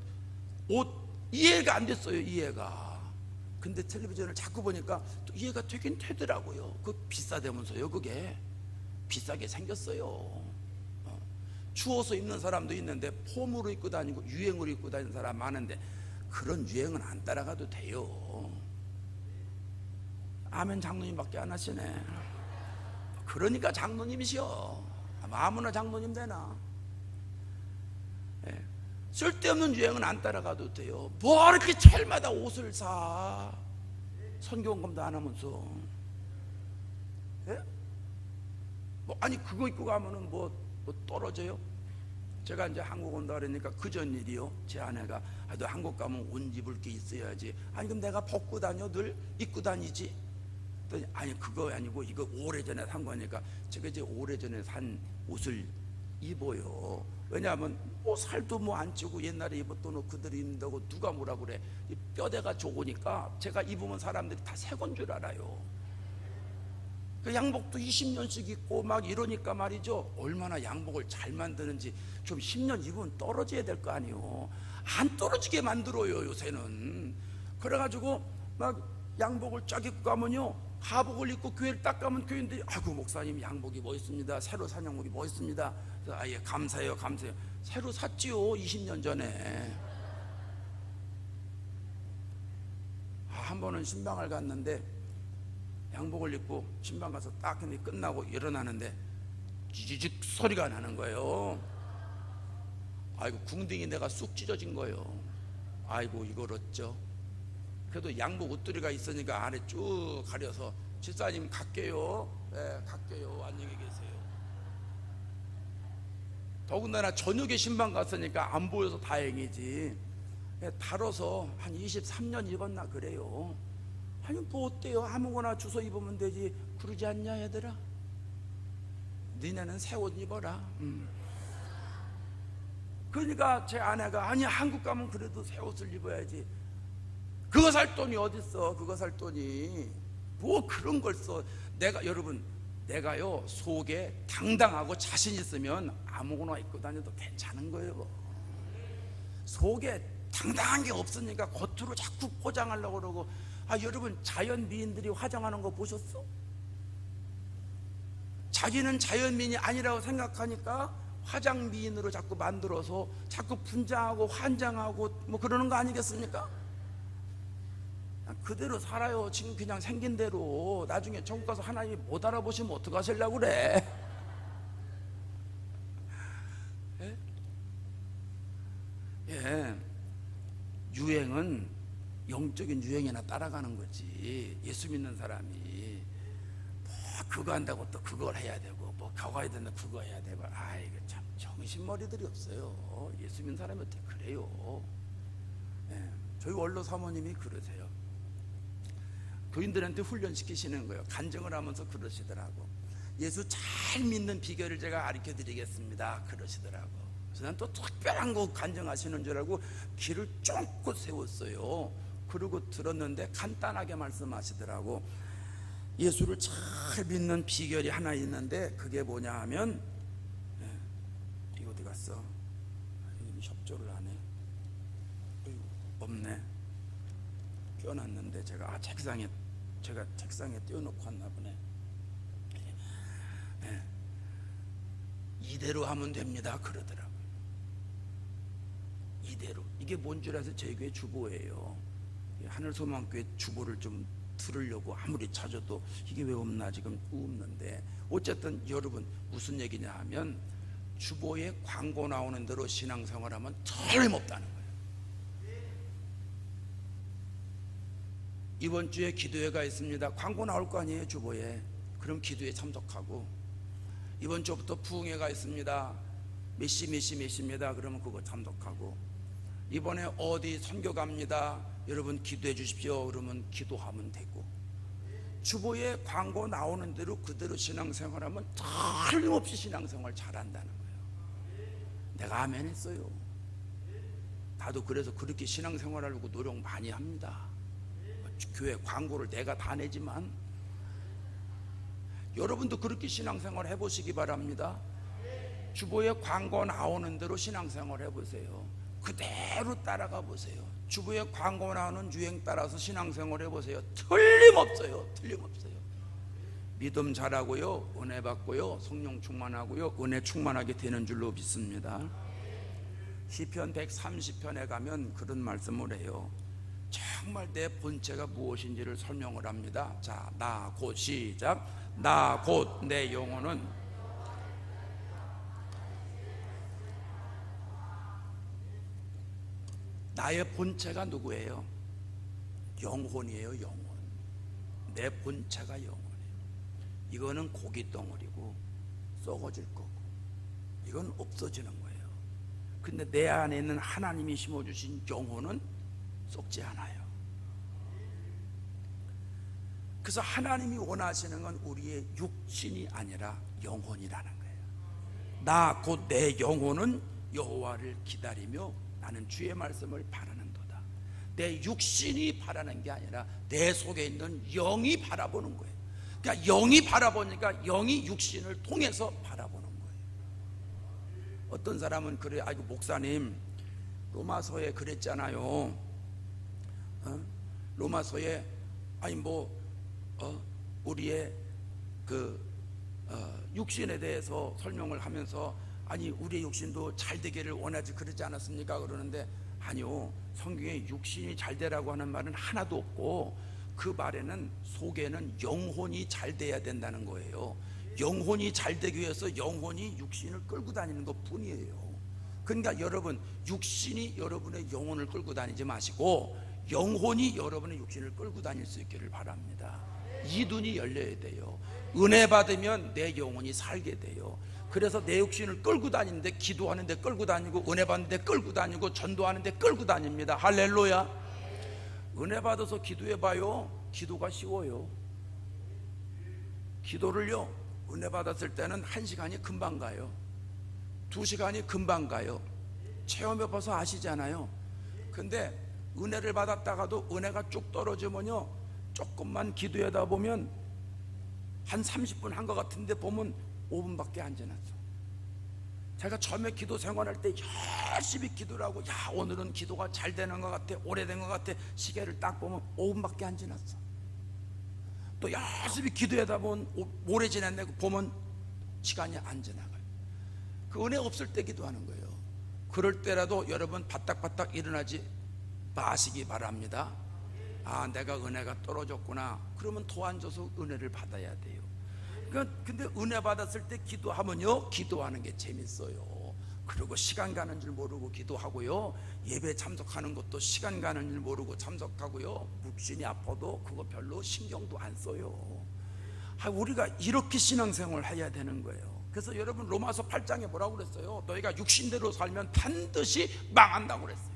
[SPEAKER 1] 옷 이해가 안 됐어요. 이해가. 근데 텔레비전을 자꾸 보니까 또 이해가 되긴 되더라고요. 그 비싸다면서요. 그게 비싸게 생겼어요. 추워서 입는 사람도 있는데 폼으로 입고 다니고 유행으로 입고 다니는 사람 많은데, 그런 유행은 안 따라가도 돼요. 아멘 장로님밖에 안 하시네. 그러니까 장로님이시여. 아무나 장로님 되나? 쓸데없는 유행은 안 따라가도 돼요. 뭐 이렇게 철마다 옷을 사? 선교원금도 안 하면서. 아니, 그거 입고 가면은 뭐 떨어져요? 제가 이제 한국 온다 그러니까 그전 일이요, 제 아내가 너 한국 가면 옷 입을 게 있어야지. 아니, 그럼 내가 벗고 다녀? 늘 입고 다니지? 아니, 그거 아니고 이거 오래전에 산 거니까. 제가 이제 오래전에 산 옷을 입어요. 왜냐하면 살도 안 찌고 옛날에 입었던 옷 그대로 입는다고 누가 뭐라 그래. 이 뼈대가 좋으니까 제가 입으면 사람들이 다 새 건 줄 알아요. 그 양복도 20년씩 입고 막 이러니까 말이죠, 얼마나 양복을 잘 만드는지. 좀 10년 입으면 떨어져야 될 거 아니에요. 안 떨어지게 만들어요 요새는. 그래가지고 막 양복을 쫙 입고 가면요, 하복을 입고 교회를 딱 가면 교인들이 아이고 목사님 양복이 멋있습니다, 새로 산 양복이 멋있습니다. 예, 감사해요. 새로 샀지요 20년 전에. 한 번은 신방을 갔는데 양복을 입고 신방 가서 딱 근데 끝나고 일어나는데 지지직 소리가 나는 거예요. 아이고, 궁둥이 내가 쑥 찢어진 거예요. 아이고, 이걸 어쩌. 그래도 양복 옷들이가 있으니까 안에 쭉 가려서 집사님 갈게요. 네, 갈게요. 안녕히 계세요. 더군다나 저녁에 신방 갔으니까 안 보여서 다행이지. 다뤄서 한 23년 입었나 그래요. 아니, 뭐 어때요? 아무거나 주워 입으면 되지. 그러지 않냐 얘들아? 니네는 새 옷 입어라. 그러니까 제 아내가 아니, 한국 가면 그래도 새 옷을 입어야지. 그거 살 돈이 어딨어? 그거 살 돈이 뭐 그런 걸 써. 여러분, 내가요 속에 당당하고 자신 있으면 아무거나 입고 다녀도 괜찮은 거예요. 속에 당당한 게 없으니까 겉으로 자꾸 포장하려고 그러고. 여러분, 자연 미인들이 화장하는 거 보셨어? 자기는 자연 미인이 아니라고 생각하니까 화장 미인으로 자꾸 만들어서 자꾸 분장하고 환장하고 뭐 그러는 거 아니겠습니까? 그대로 살아요. 지금 그냥 생긴 대로. 나중에 천국 가서 하나님이 못 알아보시면 어떡하시려고 그래? 예. 유행은 영적인 유행이나 따라가는 거지. 예수 믿는 사람이 뭐 그거 한다고 또 그걸 해야 되고, 뭐 그거 해야 된다 그거 해야 되고. 이거 참 정신머리들이 없어요. 예수 믿는 사람이 어떻게 그래요? 예. 저희 원로 사모님이 그러세요. 교인들한테 훈련시키시는 거예요. 간증을 하면서 그러시더라고. 예수 잘 믿는 비결을 제가 가르쳐 드리겠습니다 그러시더라고. 그래서 난 또 특별한 거 간증하시는 줄 알고 귀를 쫑긋 세웠어요. 그러고 들었는데 간단하게 말씀하시더라고. 예수를 잘 믿는 비결이 하나 있는데 그게 뭐냐 하면, 이거 어디 갔어? 협조를 안 해. 없네. 껴놨는데 제가 책상에 띄워놓고 왔나 보네. 이대로 하면 됩니다 그러더라고요. 이대로. 이게 뭔 줄 아세요? 저희 교회 주보예요. 하늘소망교회 주보를 좀 들으려고 아무리 찾아도 이게 왜 없나 지금 없는데, 어쨌든 여러분 무슨 얘기냐 하면 주보에 광고 나오는 대로 신앙생활하면 틀림없다는 거예요. 이번 주에 기도회가 있습니다. 광고 나올 거 아니에요 주보에. 그럼 기도에 참석하고, 이번 주부터 부흥회가 있습니다. 몇 시입니다. 그러면 그거 참석하고, 이번에 어디 선교 갑니다. 여러분 기도해 주십시오. 그러면 기도하면 되고, 주보에 광고 나오는 대로 그대로 신앙생활하면 틀림없이 신앙생활 잘한다는 거예요. 내가 아멘 했어요. 나도 그래서 그렇게 신앙생활하려고 노력 많이 합니다. 교회 광고를 내가 다 내지만 여러분도 그렇게 신앙생활 해보시기 바랍니다. 주보에 광고 나오는 대로 신앙생활 해보세요. 그대로 따라가 보세요. 주보에 광고 나오는 유행 따라서 신앙생활 해보세요. 틀림없어요. 틀림없어요. 믿음 잘하고요, 은혜 받고요, 성령 충만하고요, 은혜 충만하게 되는 줄로 믿습니다. 시편 130편에 가면 그런 말씀을 해요. 정말 내 본체가 무엇인지를 설명을 합니다. 자, 나 곧 시작. 나 곧 내 영혼은 나의 본체가 누구예요? 영혼이에요. 영혼. 내 본체가 영혼이에요. 이거는 고기 덩어리고 썩어질 거고 이건 없어지는 거예요. 근데 내 안에 있는 하나님이 심어주신 영혼은 썩지 않아요. 그래서 하나님이 원하시는 건 우리의 육신이 아니라 영혼이라는 거예요. 나 곧 내 영혼은 여호와를 기다리며 나는 주의 말씀을 바라는도다. 내 육신이 바라는 게 아니라 내 속에 있는 영이 바라보는 거예요. 그러니까 영이 바라보니까 영이 육신을 통해서 바라보는 거예요. 어떤 사람은 그래, 아이고 목사님 로마서에 그랬잖아요. 로마서에 아니 우리의 육신에 대해서 설명을 하면서 아니 우리의 육신도 잘 되기를 원하지 그러지 않았습니까? 그러는데 아니요, 성경에 육신이 잘 되라고 하는 말은 하나도 없고 그 말에는 속에는 영혼이 잘 돼야 된다는 거예요. 영혼이 잘 되기 위해서 영혼이 육신을 끌고 다니는 것 뿐이에요. 그러니까 여러분 육신이 여러분의 영혼을 끌고 다니지 마시고 영혼이 여러분의 육신을 끌고 다닐 수 있기를 바랍니다. 이 눈이 열려야 돼요. 은혜 받으면 내 영혼이 살게 돼요. 그래서 내 육신을 끌고 다니는데, 기도하는데 끌고 다니고, 은혜 받는데 끌고 다니고, 전도하는데 끌고 다닙니다. 할렐루야. 은혜 받아서 기도해봐요. 기도가 쉬워요. 기도를요, 은혜 받았을 때는 1시간이 금방 가요. 2시간이 금방 가요. 체험해봐서 아시잖아요. 근데 은혜를 받았다가도 은혜가 쭉 떨어지면요, 조금만 기도하다 보면 한 30분 한 것 같은데 보면 5분밖에 안 지났어. 제가 처음에 기도 생활할 때 열심히 기도를 하고, 야 오늘은 기도가 잘 되는 것 같아, 오래된 것 같아, 시계를 딱 보면 5분밖에 안 지났어. 또 열심히 기도하다 보면 오래 지났네 보면 시간이 안 지나가요. 그 은혜 없을 때 기도하는 거예요. 그럴 때라도 여러분 바닥바닥 일어나지 마시기 바랍니다. 아 내가 은혜가 떨어졌구나, 그러면 더 앉아서 은혜를 받아야 돼요. 근데 은혜 받았을 때 기도하면요, 기도하는 게 재밌어요. 그리고 시간 가는 줄 모르고 기도하고요, 예배 참석하는 것도 시간 가는 줄 모르고 참석하고요, 육신이 아파도 그거 별로 신경도 안 써요. 우리가 이렇게 신앙생활을 해야 되는 거예요. 그래서 여러분 로마서 8장에 뭐라고 그랬어요? 너희가 육신대로 살면 반드시 망한다고 그랬어요.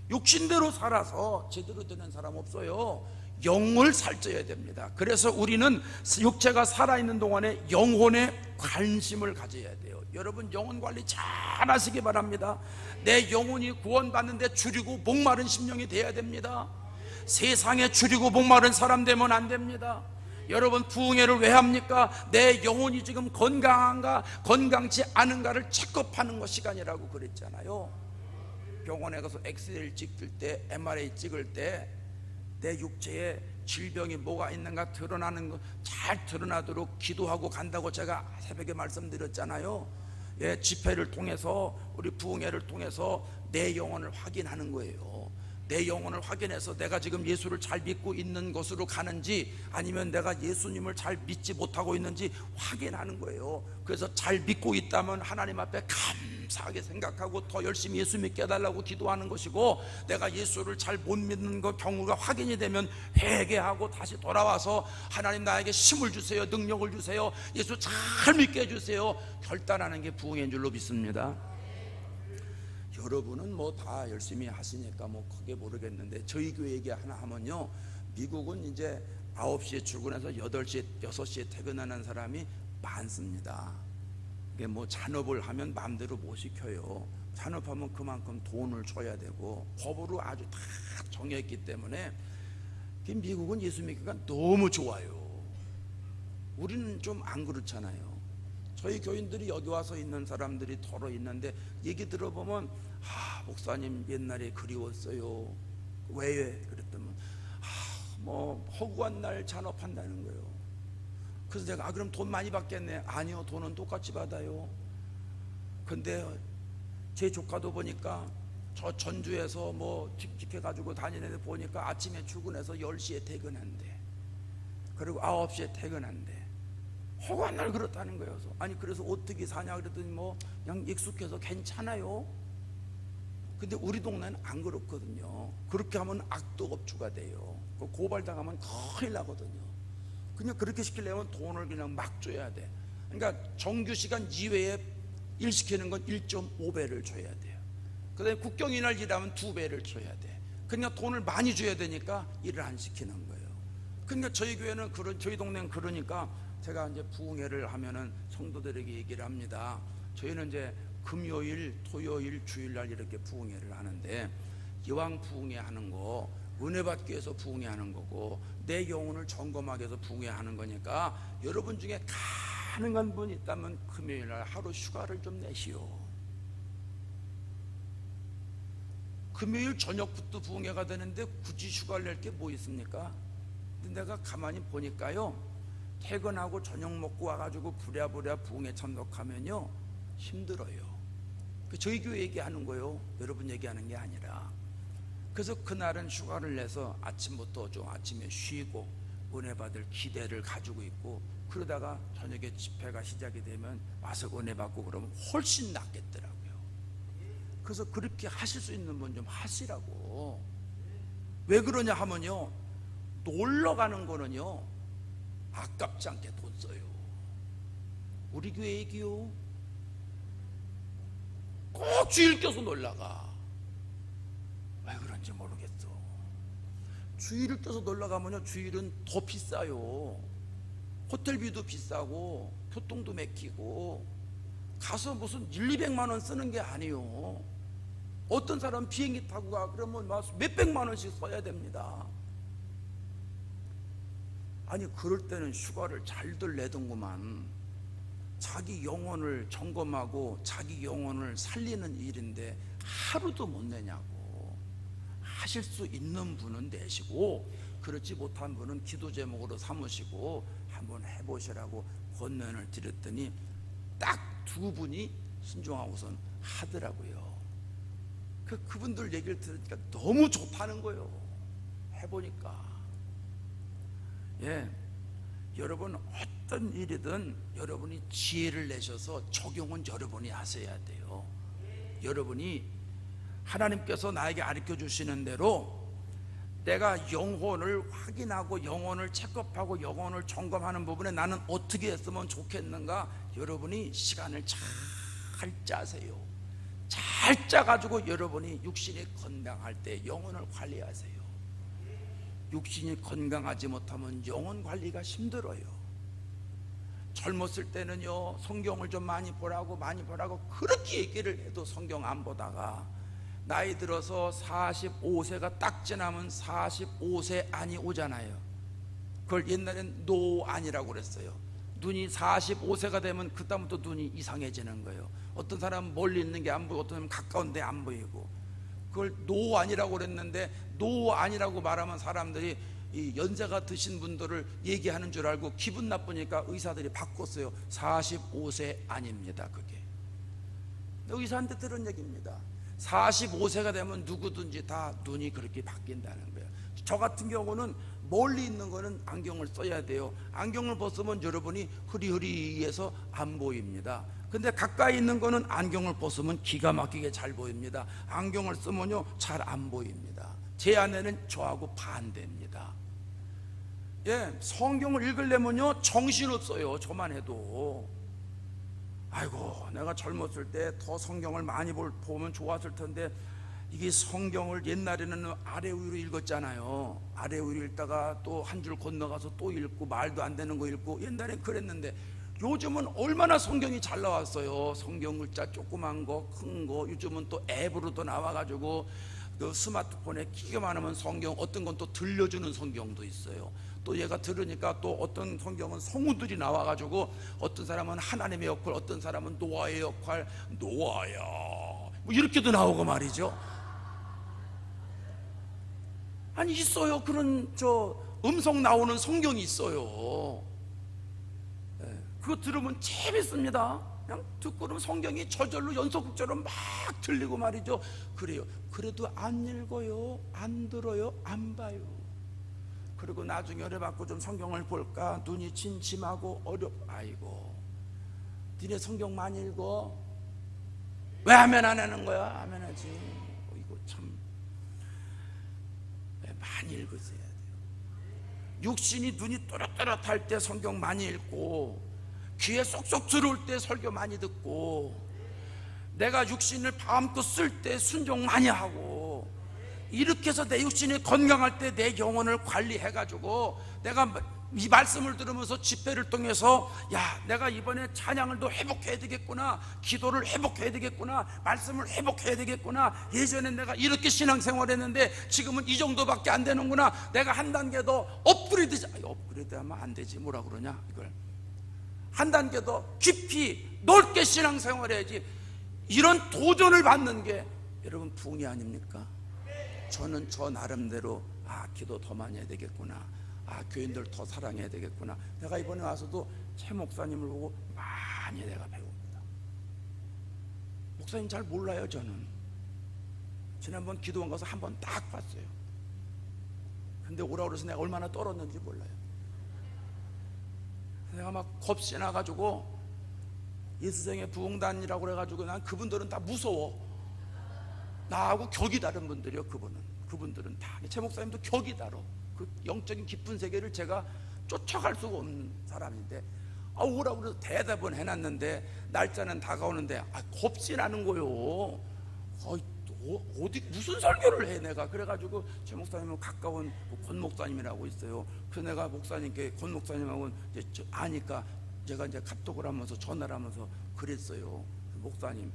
[SPEAKER 1] 육신대로 살아서 제대로 되는 사람 없어요. 영을 살쪄야 됩니다. 그래서 우리는 육체가 살아있는 동안에 영혼에 관심을 가져야 돼요. 여러분 영혼 관리 잘 하시기 바랍니다. 내 영혼이 구원받는데 줄이고 목마른 심령이 돼야 됩니다. 세상에 줄이고 목마른 사람 되면 안 됩니다. 여러분 부흥회를 왜 합니까? 내 영혼이 지금 건강한가 건강치 않은가를 체크하는 것 시간이라고 그랬잖아요. 병원에 가서 엑스레이를 찍을 때, MRI 찍을 때 내 육체에 질병이 뭐가 있는가 드러나는 거 잘 드러나도록 기도하고 간다고 제가 새벽에 말씀드렸잖아요. 예, 집회를 통해서 우리 부흥회를 통해서 내 영혼을 확인하는 거예요. 내 영혼을 확인해서 내가 지금 예수를 잘 믿고 있는 것으로 가는지 아니면 내가 예수님을 잘 믿지 못하고 있는지 확인하는 거예요. 그래서 잘 믿고 있다면 하나님 앞에 감사하게 생각하고 더 열심히 예수 믿게 해달라고 기도하는 것이고, 내가 예수를 잘 못 믿는 것 경우가 확인이 되면 회개하고 다시 돌아와서 하나님 나에게 힘을 주세요, 능력을 주세요, 예수 잘 믿게 해주세요 결단하는 게 부흥인 줄로 믿습니다. 여러분은 뭐 다 열심히 하시니까 뭐 크게 모르겠는데 저희 교회 얘기 하나 하면요, 미국은 이제 9시에 출근해서 8시에 6시에 퇴근하는 사람이 많습니다. 이게 뭐 잔업을 하면 마음대로 못 시켜요. 잔업하면 그만큼 돈을 줘야 되고 법으로 아주 다 정해있기 때문에 미국은 예수 믿기가 너무 좋아요. 우리는 좀 안 그렇잖아요. 저희 교인들이 여기 와서 있는 사람들이 더러 있는데 얘기 들어보면 목사님 옛날에 그리웠어요. 왜? 그랬더니 뭐 허구한 날 잔업한다는 거예요. 그래서 제가 그럼 돈 많이 받겠네. 아니요, 돈은 똑같이 받아요. 근데 제 조카도 보니까 저 전주에서 뭐 집해가지고 다니는 데 보니까 아침에 출근해서 10시에 퇴근한대. 그리고 9시에 퇴근한대. 허구한 날 그렇다는 거예요. 아니 그래서 어떻게 사냐 그랬더니 뭐 그냥 익숙해서 괜찮아요. 근데 우리 동네는 안 그렇거든요. 그렇게 하면 악도업주가 돼요. 고발당하면 큰일 나거든요. 그냥 그렇게 시키려면 돈을 그냥 막 줘야 돼. 그러니까 정규시간 이외에 일 시키는 건 1.5배를 줘야 돼요. 그 다음에 국경일날 일하면 2배를 줘야 돼. 그러니까 돈을 많이 줘야 되니까 일을 안 시키는 거예요. 그러니까 저희 교회는 저희 동네는 그러니까 제가 이제 부흥회를 하면은 성도들에게 얘기를 합니다. 저희는 이제 금요일, 토요일, 주일날 이렇게 부흥회를 하는데, 이왕 부흥회 하는 거 은혜 받기 위해서 부흥회 하는 거고 내 영혼을 점검하기 위해서 부흥회 하는 거니까 여러분 중에 가능한 분 있다면 금요일날 하루 휴가를 좀 내시오. 금요일 저녁부터 부흥회가 되는데 굳이 휴가를 낼 게 뭐 있습니까? 근데 내가 가만히 보니까요, 퇴근하고 저녁 먹고 와가지고 부랴부랴 부흥회 참석하면요 힘들어요. 저희 교회 얘기하는 거예요. 여러분 얘기하는 게 아니라. 그래서 그날은 휴가를 내서 아침부터 좀 아침에 쉬고 은혜 받을 기대를 가지고 있고, 그러다가 저녁에 집회가 시작이 되면 와서 은혜 받고 그러면 훨씬 낫겠더라고요. 그래서 그렇게 하실 수 있는 분 좀 하시라고. 왜 그러냐 하면요, 놀러 가는 거는요 아깝지 않게 돈 써요. 우리 교회 얘기요, 꼭 주일 껴서 놀러가. 왜 그런지 모르겠어. 주일을 껴서 놀러가면요 주일은 더 비싸요. 호텔비도 비싸고 교통도 막히고 가서 무슨 1,200만 원 쓰는 게 아니요. 어떤 사람 비행기 타고 가 그러면 막 몇백만 원씩 써야 됩니다. 아니 그럴 때는 휴가를 잘들 내던구만. 자기 영혼을 점검하고 자기 영혼을 살리는 일인데 하루도 못 내냐고. 하실 수 있는 분은 내시고 그렇지 못한 분은 기도 제목으로 삼으시고 한번 해보시라고 권면을 드렸더니 딱 2분이 순종하고선 하더라고요. 그분들 얘기를 들으니까 너무 좋다는 거예요. 해보니까. 예, 여러분 어떤 일이든 여러분이 지혜를 내셔서 적용은 여러분이 하셔야 돼요. 여러분이 하나님께서 나에게 가르쳐 주시는 대로 내가 영혼을 확인하고 영혼을 체크업하고 영혼을 점검하는 부분에 나는 어떻게 했으면 좋겠는가, 여러분이 시간을 잘 짜세요. 잘 짜가지고 여러분이 육신이 건강할 때 영혼을 관리하세요. 육신이 건강하지 못하면 영혼 관리가 힘들어요. 젊었을 때는요, 성경을 좀 많이 보라고 그렇게 얘기를 해도 성경 안 보다가 나이 들어서 45세가 딱 지나면 45세 안이 오잖아요. 그걸 옛날엔 노안이라고 그랬어요. 눈이 45세가 되면 그다음부터 눈이 이상해지는 거예요. 어떤 사람은 멀리 있는 게 안 보이고 어떤 사람은 가까운데 안 보이고, 그걸 노안이라고 그랬는데, 노안이라고 말하면 사람들이 이 연세가 드신 분들을 얘기하는 줄 알고 기분 나쁘니까 의사들이 바꿨어요. 45세 아닙니다. 그게 의사한테 들은 얘기입니다. 45세가 되면 누구든지 다 눈이 그렇게 바뀐다는 거예요. 저 같은 경우는 멀리 있는 거는 안경을 써야 돼요. 안경을 벗으면 여러분이 흐리흐리해서 안 보입니다. 근데 가까이 있는 거는 안경을 벗으면 기가 막히게 잘 보입니다. 안경을 쓰면요 잘 안 보입니다. 제 아내는 저하고 반대입니다. 예, 성경을 읽으려면요 정신없어요. 저만 해도. 아이고, 내가 젊었을 때 더 성경을 많이 보면 좋았을 텐데, 이게 성경을 옛날에는 아래 위로 읽었잖아요. 아래 위로 읽다가 또 한 줄 건너가서 또 읽고, 말도 안 되는 거 읽고, 옛날엔 그랬는데 요즘은 얼마나 성경이 잘 나왔어요. 성경 글자 조그만 거, 큰 거, 요즘은 또 앱으로도 나와가지고 그 스마트폰에 끼가 많으면 성경, 어떤 건 또 들려주는 성경도 있어요. 또 얘가 들으니까 또 어떤 성경은 성우들이 나와가지고 어떤 사람은 하나님의 역할, 어떤 사람은 노아의 역할, 노아야 뭐 이렇게도 나오고 말이죠. 아니 있어요. 그런 저 음성 나오는 성경이 있어요. 그거 들으면 재밌습니다. 그냥 듣고 그러면 성경이 저절로 연속극처럼 막 들리고 말이죠. 그래요. 그래도 안 읽어요, 안 들어요, 안 봐요. 그리고 나중에 열애받고 좀 성경을 볼까 눈이 침침하고 아이고, 니네 성경 많이 읽어? 왜 하면 안 하는 거야? 하면 하지. 이거 참 많이 읽으셔야 돼요. 육신이 눈이 또렷또렷할 때 성경 많이 읽고, 귀에 쏙쏙 들어올 때 설교 많이 듣고, 내가 육신을 마음껏 쓸 때 순종 많이 하고, 이렇게 해서 내 육신이 건강할 때 내 영혼을 관리해가지고, 내가 이 말씀을 들으면서 집회를 통해서 야, 내가 이번에 찬양을 더 회복해야 되겠구나, 기도를 회복해야 되겠구나, 말씀을 회복해야 되겠구나, 예전엔 내가 이렇게 신앙생활 했는데 지금은 이 정도밖에 안 되는구나, 내가 한 단계 더 업그레이드하면 안 되지, 뭐라 그러냐, 이걸 한 단계 더 깊이 넓게 신앙생활 해야지. 이런 도전을 받는 게 여러분 부흥이 아닙니까? 저는 저 나름대로 기도 더 많이 해야 되겠구나, 교인들 더 사랑해야 되겠구나. 내가 이번에 와서도 최 목사님을 보고 많이 내가 배웁니다. 목사님 잘 몰라요. 저는 지난번 기도원 가서 한 번 딱 봤어요. 근데 오라고 그래서 내가 얼마나 떨었는지 몰라요. 내가 막 겁이 나가지고, 예수생의 부흥단이라고 그래가지고, 난 그분들은 다 무서워. 나하고 격이 다른 분들이요. 그분들은 다. 최 목사님도 격이 다르. 그 영적인 깊은 세계를 제가 쫓아갈 수가 없는 사람인데, 오라고 그래서 대답은 해놨는데 날짜는 다가오는데 겁이 나는 거요. 어디 무슨 설교를 해 내가. 그래가지고 최 목사님은 가까운 권 목사님이라고 있어요. 그래서 내가 목사님께, 권 목사님하고 이제 아니까 제가 이제 카톡을 하면서 전화를 하면서 그랬어요. 목사님,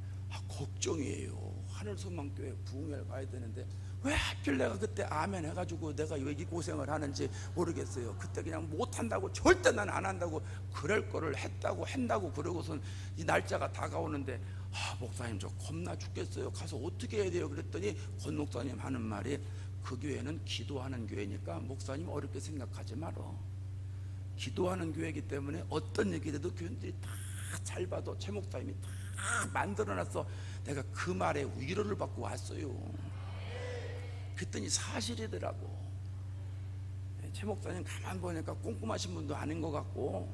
[SPEAKER 1] 걱정이에요. 하늘소망교회 부흥회를 가야 되는데 왜 하필 내가 그때 아멘 해가지고 내가 왜 이 고생을 하는지 모르겠어요. 그때 그냥 못한다고, 절대 난 안 한다고, 그럴 거를 한다고 그러고선 이 날짜가 다가오는데, 목사님 저 겁나 죽겠어요. 가서 어떻게 해야 돼요? 그랬더니 권 목사님 하는 말이, 그 교회는 기도하는 교회니까 목사님 어렵게 생각하지 말어. 기도하는 교회이기 때문에 어떤 얘기를 해도 교인들이 다 잘 봐도 최 목사님이 다 만들어놨어. 내가 그 말에 위로를 받고 왔어요. 그랬더니 사실이더라고. 최 목사님 가만 보니까 꼼꼼하신 분도 아닌 것 같고,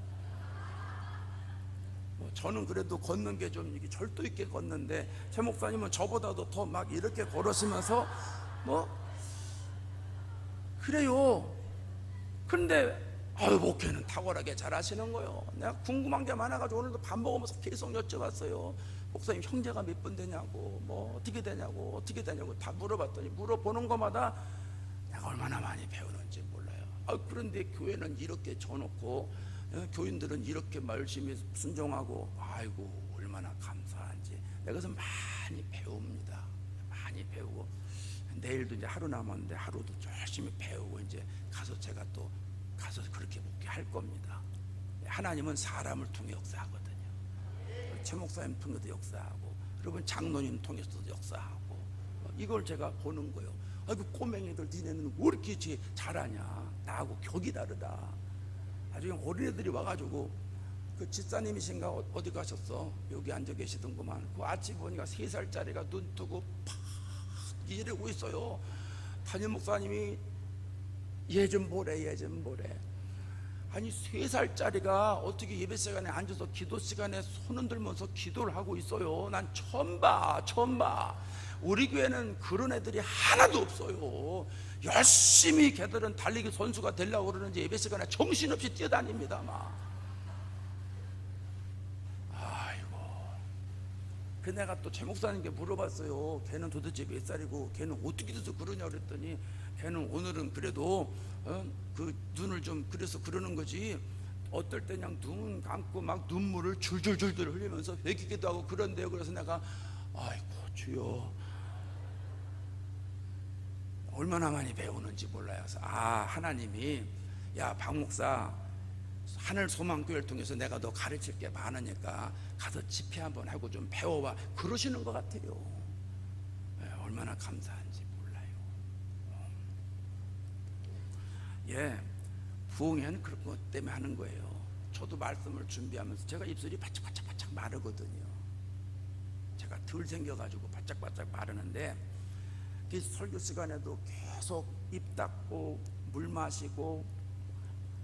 [SPEAKER 1] 저는 그래도 걷는 게 좀 절도 있게 걷는데, 최 목사님은 저보다도 더 막 이렇게 걸으시면서 그래요. 그런데 목회는 탁월하게 잘 하시는 거예요. 내가 궁금한 게 많아가지고 오늘도 밥 먹으면서 계속 여쭤봤어요. 목사님 형제가 몇 분 되냐고, 어떻게 되냐고 다 물어봤더니, 물어보는 것마다 내가 얼마나 많이 배우는지 몰라요. 그런데 교회는 이렇게 져놓고 교인들은 이렇게 열심히 순종하고, 아이고 얼마나 감사한지. 내가 그래서 많이 배웁니다. 많이 배우고, 내일도 이제 하루 남았는데 하루도 열심히 배우고 이제 가서 제가 또 가서 그렇게 목회할 겁니다. 하나님은 사람을 통해 역사하거든요. 최 목사님 통해도 역사하고, 여러분 장로님 통해서도 역사하고, 이걸 제가 보는 거예요. 아이고 꼬맹이들 니네는 왜 이렇게 잘하냐, 나하고 격이 다르다. 나중에 어린애들이 와가지고, 그 집사님이신가 어디 가셨어? 여기 앉아 계시던구만. 그 아침 보니까 3살짜리가 눈 뜨고 팍 이러고 있어요. 담임 목사님이 얘 좀 보래, 얘 좀 보래. 아니 3살짜리가 어떻게 예배 시간에 앉아서 기도 시간에 손 흔들면서 기도를 하고 있어요. 난 처음 봐. 우리 교회는 그런 애들이 하나도 없어요. 열심히 걔들은 달리기 선수가 되려고 그러는지 예배 시간에 정신없이 뛰어다닙니다. 아이고. 그 내가 또 최 목사님께 물어봤어요. 걔는 도대체 몇 살이고 걔는 어떻게 돼서 그러냐 그랬더니, 걔는 오늘은 그래도 그 눈을 좀 그래서 그러는 거지, 어떨 때 그냥 눈 감고 막 눈물을 줄줄줄줄 흘리면서 회개기도 하고 그런데요. 그래서 내가 아이고 주여, 얼마나 많이 배우는지 몰라요. 그래서 하나님이, 야 박 목사, 하늘 소망교회를 통해서 내가 너 가르칠 게 많으니까 가서 집회 한번 하고 좀 배워봐, 그러시는 것 같아요. 얼마나 감사한지 몰라요. 부흥회는 그런 것 때문에 하는 거예요. 저도 말씀을 준비하면서 제가 입술이 바짝바짝 마르거든요. 제가 덜 생겨가지고 바짝바짝 마르는데, 그 설교 시간에도 계속 입 닫고 물 마시고,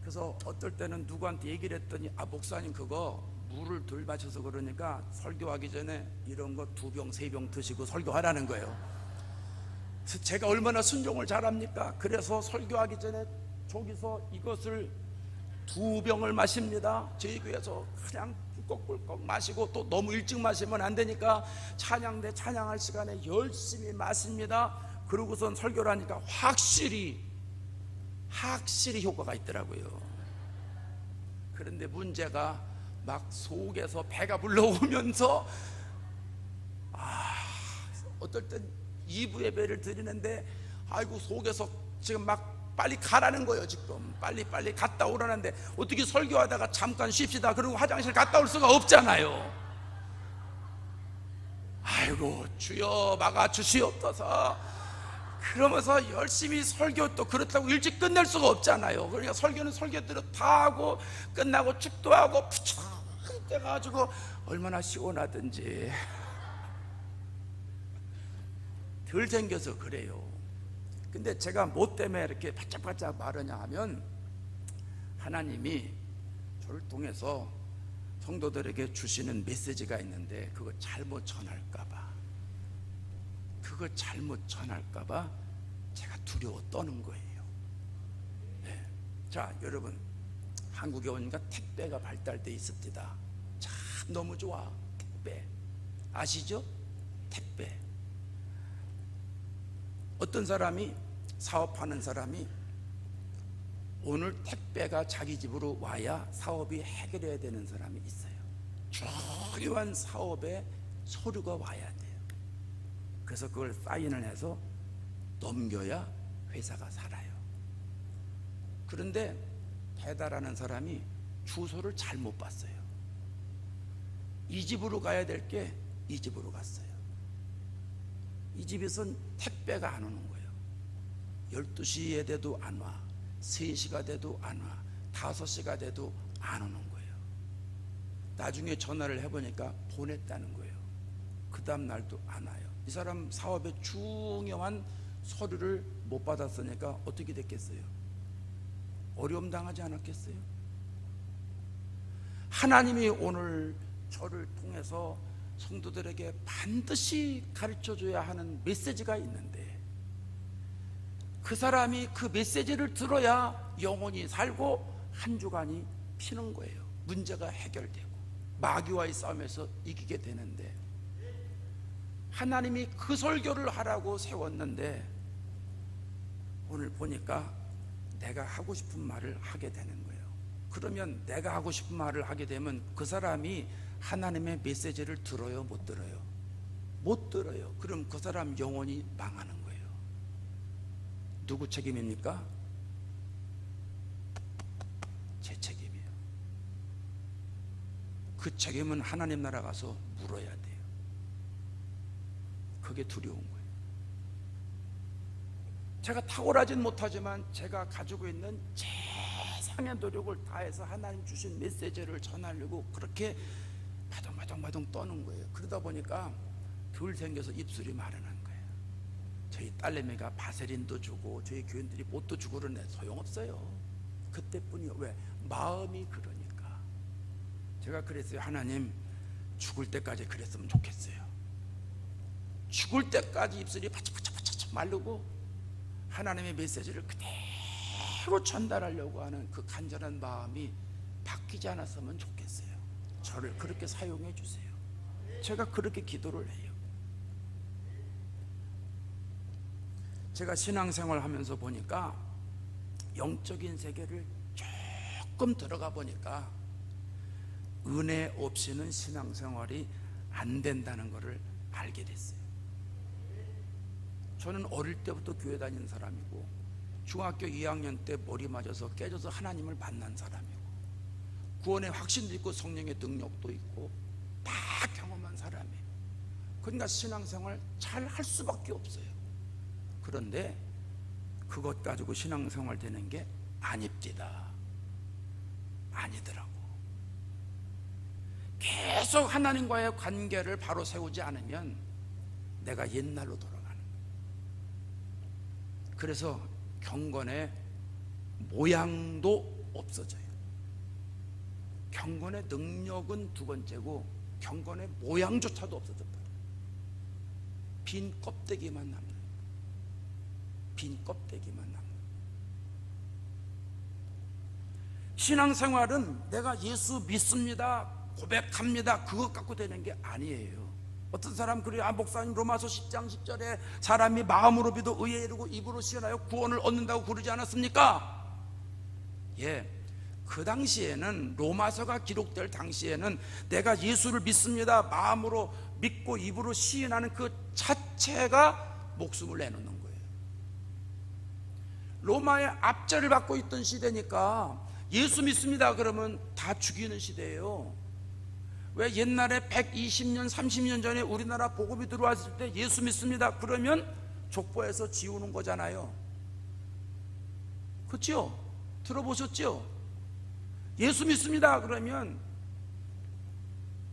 [SPEAKER 1] 그래서 어떨 때는 누구한테 얘기를 했더니, 목사님 그거 물을 덜 마셔서 그러니까 설교하기 전에 이런 거 2병 3병 드시고 설교하라는 거예요. 그래서 제가 얼마나 순종을 잘합니까? 그래서 설교하기 전에 저기서 이것을 2병을 마십니다. 저희 교회에서 그냥 꿀꺽꿀꺽 마시고, 또 너무 일찍 마시면 안 되니까 찬양대 찬양할 시간에 열심히 마십니다. 그러고선 설교를 하니까 확실히 효과가 있더라고요. 그런데 문제가 막 속에서 배가 불러오면서, 어떨 땐 2부 예배를 드리는데 아이고 속에서 지금 막 빨리 가라는 거예요. 지금 빨리 갔다 오라는데, 어떻게 설교하다가 잠깐 쉽시다 그러고 화장실 갔다 올 수가 없잖아요. 아이고 주여 막아 주시옵소서. 그러면서 열심히 설교, 또 그렇다고 일찍 끝낼 수가 없잖아요. 그러니까 설교는 설교대로 다 하고 끝나고 축도하고 푸석하게 돼가지고 얼마나 시원하든지. 덜 생겨서 그래요. 근데 제가 뭐 때문에 이렇게 바짝바짝 마르냐 하면, 하나님이 저를 통해서 성도들에게 주시는 메시지가 있는데 그거 잘못 전할까봐 제가 두려워 떠는 거예요. 자 여러분, 한국에 오니까 택배가 발달돼 있습니다. 참 너무 좋아. 택배 아시죠? 택배. 어떤 사람이, 사업하는 사람이 오늘 택배가 자기 집으로 와야 사업이 해결해야 되는 사람이 있어요. 중요한 사업에 서류가 와야 돼요. 그래서 그걸 사인을 해서 넘겨야 회사가 살아요. 그런데 배달하는 사람이 주소를 잘못 봤어요. 이 집으로 가야 될 게 이 집으로 갔어요. 이 집에선 택배가 안 오는 거예요. 12시에 돼도 안 와, 3시가 돼도 안 와, 5시가 돼도 안 오는 거예요. 나중에 전화를 해보니까 보냈다는 거예요. 그 다음 날도 안 와요. 이 사람 사업에 중요한 서류를 못 받았으니까 어떻게 됐겠어요? 어려움 당하지 않았겠어요? 하나님이 오늘 저를 통해서 성도들에게 반드시 가르쳐줘야 하는 메시지가 있는데, 그 사람이 그 메시지를 들어야 영혼이 살고 한 주간이 피는 거예요. 문제가 해결되고 마귀와의 싸움에서 이기게 되는데, 하나님이 그 설교를 하라고 세웠는데 오늘 보니까 내가 하고 싶은 말을 하게 되는 거예요. 그러면 내가 하고 싶은 말을 하게 되면 그 사람이 하나님의 메시지를 들어요, 못 들어요? 못 들어요. 그럼 그 사람 영혼이 망하는 거예요. 누구 책임입니까? 제 책임이에요. 그 책임은 하나님 나라 가서 물어야 돼요. 그게 두려운 거예요. 제가 탁월하진 못하지만 제가 가지고 있는 최상의 노력을 다해서 하나님 주신 메시지를 전하려고 그렇게 바둥바둥 떠는 거예요. 그러다 보니까 덜 생겨서 입술이 마르는 거예요. 저희 딸내미가 바세린도 주고 저희 교인들이 못도 주고 그러는데 소용없어요. 그때뿐이요. 왜? 마음이 그러니까. 제가 그랬어요. 하나님, 죽을 때까지 그랬으면 좋겠어요. 죽을 때까지 입술이 바짝바짝 마르고 하나님의 메시지를 그대로 전달하려고 하는 그 간절한 마음이 바뀌지 않았으면 좋겠어요. 저를 그렇게 사용해 주세요. 제가 그렇게 기도를 해요. 제가 신앙생활 하면서 보니까 영적인 세계를 조금 들어가 보니까 은혜 없이는 신앙생활이 안 된다는 것을 알게 됐어요. 저는 어릴 때부터 교회 다니는 사람이고 중학교 2학년 때 머리 맞아서 깨져서 하나님을 만난 사람이고 구원의 확신도 있고 성령의 능력도 있고 다 경험한 사람이에요. 그러니까 신앙생활 잘 할 수밖에 없어요. 그런데 그것 가지고 신앙생활 되는 게 아닙니다. 아니더라고. 계속 하나님과의 관계를 바로 세우지 않으면 내가 옛날로 돌아가는 거예요. 그래서 경건의 모양도 없어져요. 경건의 능력은 두 번째고 경건의 모양조차도 없어졌다. 빈 껍데기만 남는, 빈 껍데기만 남는. 신앙생활은 내가 예수 믿습니다, 고백합니다, 그것 갖고 되는 게 아니에요. 어떤 사람 그래요. 목사님 로마서 10장 10절에 사람이 마음으로 믿어 의에 이르고 입으로 시인하여 구원을 얻는다고 그러지 않았습니까? 예, 그 당시에는, 로마서가 기록될 당시에는 내가 예수를 믿습니다, 마음으로 믿고 입으로 시인하는 그 자체가 목숨을 내놓는 거예요. 로마의 압제를 받고 있던 시대니까 예수 믿습니다 그러면 다 죽이는 시대예요. 왜? 옛날에 120년 30년 전에 우리나라 복음이 들어왔을 때 예수 믿습니다 그러면 족보에서 지우는 거잖아요. 그렇죠? 들어보셨죠? 예수 믿습니다 그러면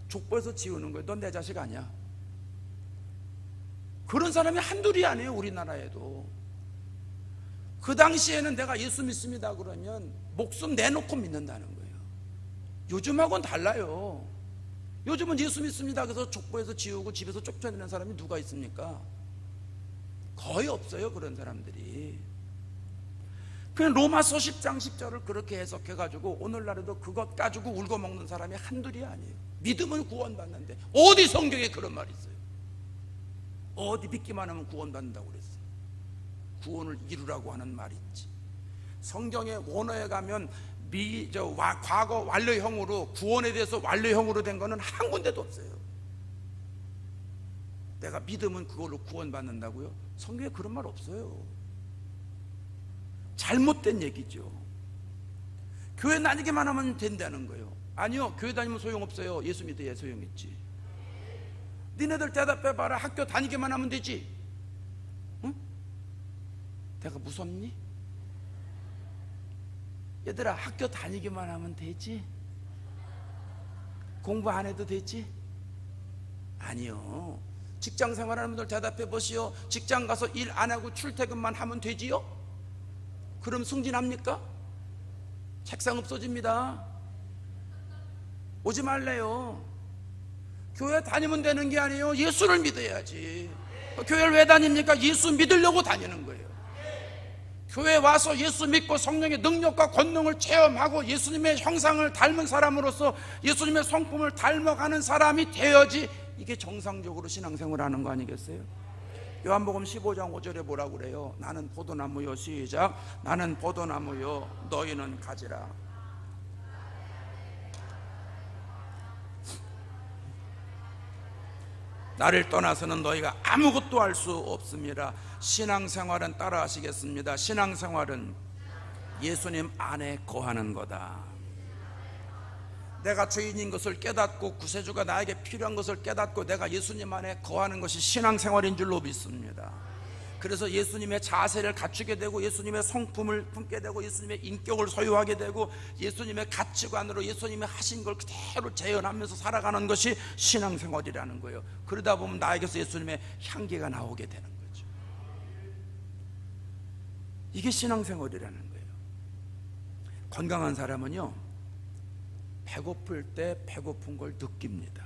[SPEAKER 1] 족보에서 지우는 거예요. 넌 내 자식 아니야. 그런 사람이 한둘이 아니에요. 우리나라에도. 그 당시에는 내가 예수 믿습니다 그러면 목숨 내놓고 믿는다는 거예요. 요즘하고는 달라요. 요즘은 예수 믿습니다 그래서 족보에서 지우고 집에서 쫓아내는 사람이 누가 있습니까? 거의 없어요. 그런 사람들이. 그냥 로마서 10장 10절을 그렇게 해석해가지고 오늘날에도 그것 가지고 울고 먹는 사람이 한둘이 아니에요. 믿으면 구원받는데 어디 성경에 그런 말이 있어요? 어디 믿기만 하면 구원받는다고 그랬어요? 구원을 이루라고 하는 말이 있지. 성경의 원어에 가면 과거 완료형으로 구원에 대해서 완료형으로 된 거는 한 군데도 없어요. 내가 믿으면 그걸로 구원받는다고요? 성경에 그런 말 없어요. 잘못된 얘기죠. 교회 다니기만 하면 된다는 거예요. 아니요, 교회 다니면 소용없어요. 예수 믿어야 소용있지. 니네들 대답해봐라. 학교 다니기만 하면 되지. 응? 내가 무섭니? 얘들아, 학교 다니기만 하면 되지? 공부 안 해도 되지? 아니요. 직장 생활하는 분들 대답해 보시오. 직장 가서 일 안 하고 출퇴근만 하면 되지요? 그럼 승진합니까? 책상 없어집니다. 오지 말래요. 교회 다니면 되는 게 아니에요. 예수를 믿어야지. 교회를 왜 다닙니까? 예수 믿으려고 다니는 거예요. 교회 와서 예수 믿고 성령의 능력과 권능을 체험하고 예수님의 형상을 닮은 사람으로서 예수님의 성품을 닮아가는 사람이 되어야지 이게 정상적으로 신앙생활을 하는 거 아니겠어요? 요한복음 15장 5절에 뭐라고 그래요? 나는 포도나무요. 시작. 나는 포도나무요, 너희는 가지라. 나를 떠나서는 너희가 아무것도 할 수 없습니다. 신앙생활은 따라 하시겠습니다. 신앙생활은 예수님 안에 거하는 거다. 내가 죄인인 것을 깨닫고 구세주가 나에게 필요한 것을 깨닫고 내가 예수님 안에 거하는 것이 신앙생활인 줄로 믿습니다. 그래서 예수님의 자세를 갖추게 되고 예수님의 성품을 품게 되고 예수님의 인격을 소유하게 되고 예수님의 가치관으로 예수님이 하신 걸 그대로 재현하면서 살아가는 것이 신앙생활이라는 거예요. 그러다 보면 나에게서 예수님의 향기가 나오게 되는 거죠. 이게 신앙생활이라는 거예요. 건강한 사람은요, 배고플 때 배고픈 걸 느낍니다.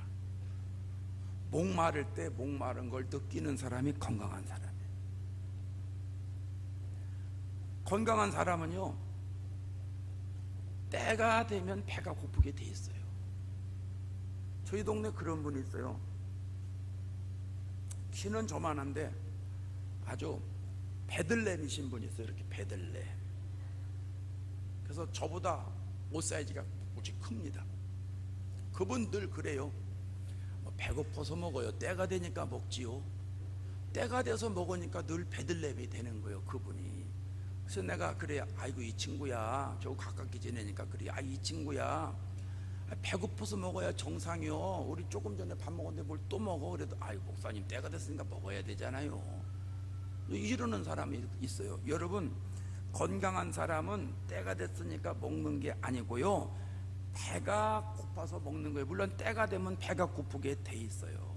[SPEAKER 1] 목마를 때 목마른 걸 느끼는 사람이 건강한 사람이에요. 건강한 사람은요, 때가 되면 배가 고프게 돼 있어요. 저희 동네 그런 분이 있어요. 키는 저만한데 아주 베들렘이신 분이 있어요. 이렇게 베들렘. 그래서 저보다 옷 사이즈가 무지 큽니다. 그분 늘 그래요. 배고파서 먹어요. 때가 되니까 먹지요. 때가 돼서 먹으니까 늘 베들렘이 되는 거예요, 그분이. 그래서 내가 그래, 아이고 이 친구야, 겨우 가깝게 지내니까 그래, 아 이 친구야, 배고파서 먹어야 정상이요. 우리 조금 전에 밥 먹었는데 뭘 또 먹어? 그래도 아이고 목사님 때가 됐으니까 먹어야 되잖아요. 이러는 사람이 있어요. 여러분, 건강한 사람은 때가 됐으니까 먹는 게 아니고요, 배가 고파서 먹는 거예요. 물론 때가 되면 배가 고프게 돼 있어요.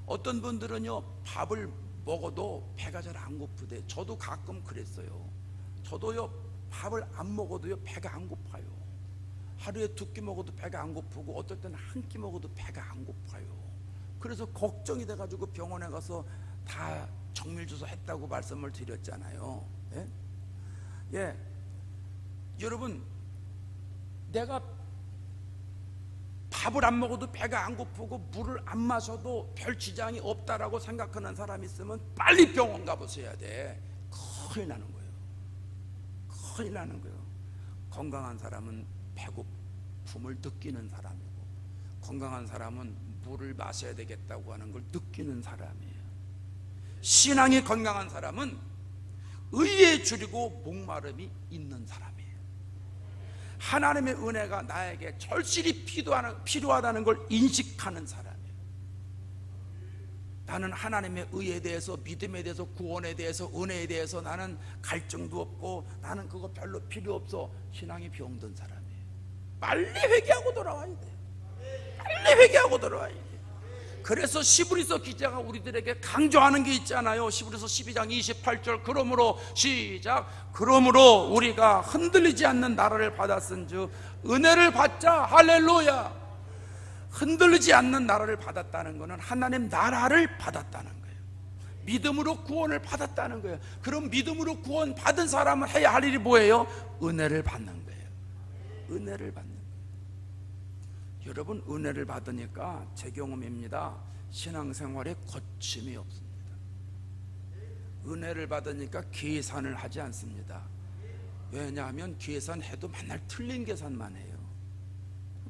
[SPEAKER 1] 어떤 분들은요, 밥을 먹어도 배가 잘 안 고프대. 저도 가끔 그랬어요. 저도요, 밥을 안 먹어도요 배가 안 고파요. 하루에 2끼 먹어도 배가 안 고프고 어떨 때는 1끼 먹어도 배가 안 고파요. 그래서 걱정이 돼가지고 병원에 가서 다 정밀주사 했다고 말씀을 드렸잖아요. 예? 예. 여러분, 내가 밥을 안 먹어도 배가 안 고프고 물을 안 마셔도 별 지장이 없다라고 생각하는 사람이 있으면 빨리 병원 가보셔야 돼. 큰일 나는 거예요. 큰일 나는 거예요. 건강한 사람은 배고픔을 느끼는 사람이고, 건강한 사람은 물을 마셔야 되겠다고 하는 걸 느끼는 사람이에요. 신앙이 건강한 사람은 의에 줄이고 목마름이 있는 사람이에요. 하나님의 은혜가 나에게 절실히 필요하다는 걸 인식하는 사람이에요. 나는 하나님의 의에 대해서, 믿음에 대해서, 구원에 대해서, 은혜에 대해서 나는 갈증도 없고 나는 그거 별로 필요 없어. 신앙이 병든 사람이에요. 빨리 회개하고 돌아와야 돼요. 빨리 회개하고 돌아와야 돼요. 그래서 시브리서 기자가 우리들에게 강조하는 게 있잖아요. 시브리서 12장 28절. 그러므로 시작. 그러므로 우리가 흔들리지 않는 나라를 받았은즉 은혜를 받자. 할렐루야. 흔들리지 않는 나라를 받았다는 것은 하나님 나라를 받았다는 거예요. 믿음으로 구원을 받았다는 거예요. 그럼 믿음으로 구원 받은 사람은 해야 할 일이 뭐예요? 은혜를 받는 거예요. 은혜를 받는 거예요. 여러분, 은혜를 받으니까 제 경험입니다, 신앙생활에 거침이 없습니다. 은혜를 받으니까 계산을 하지 않습니다. 왜냐하면 계산해도 맨날 틀린 계산만 해요.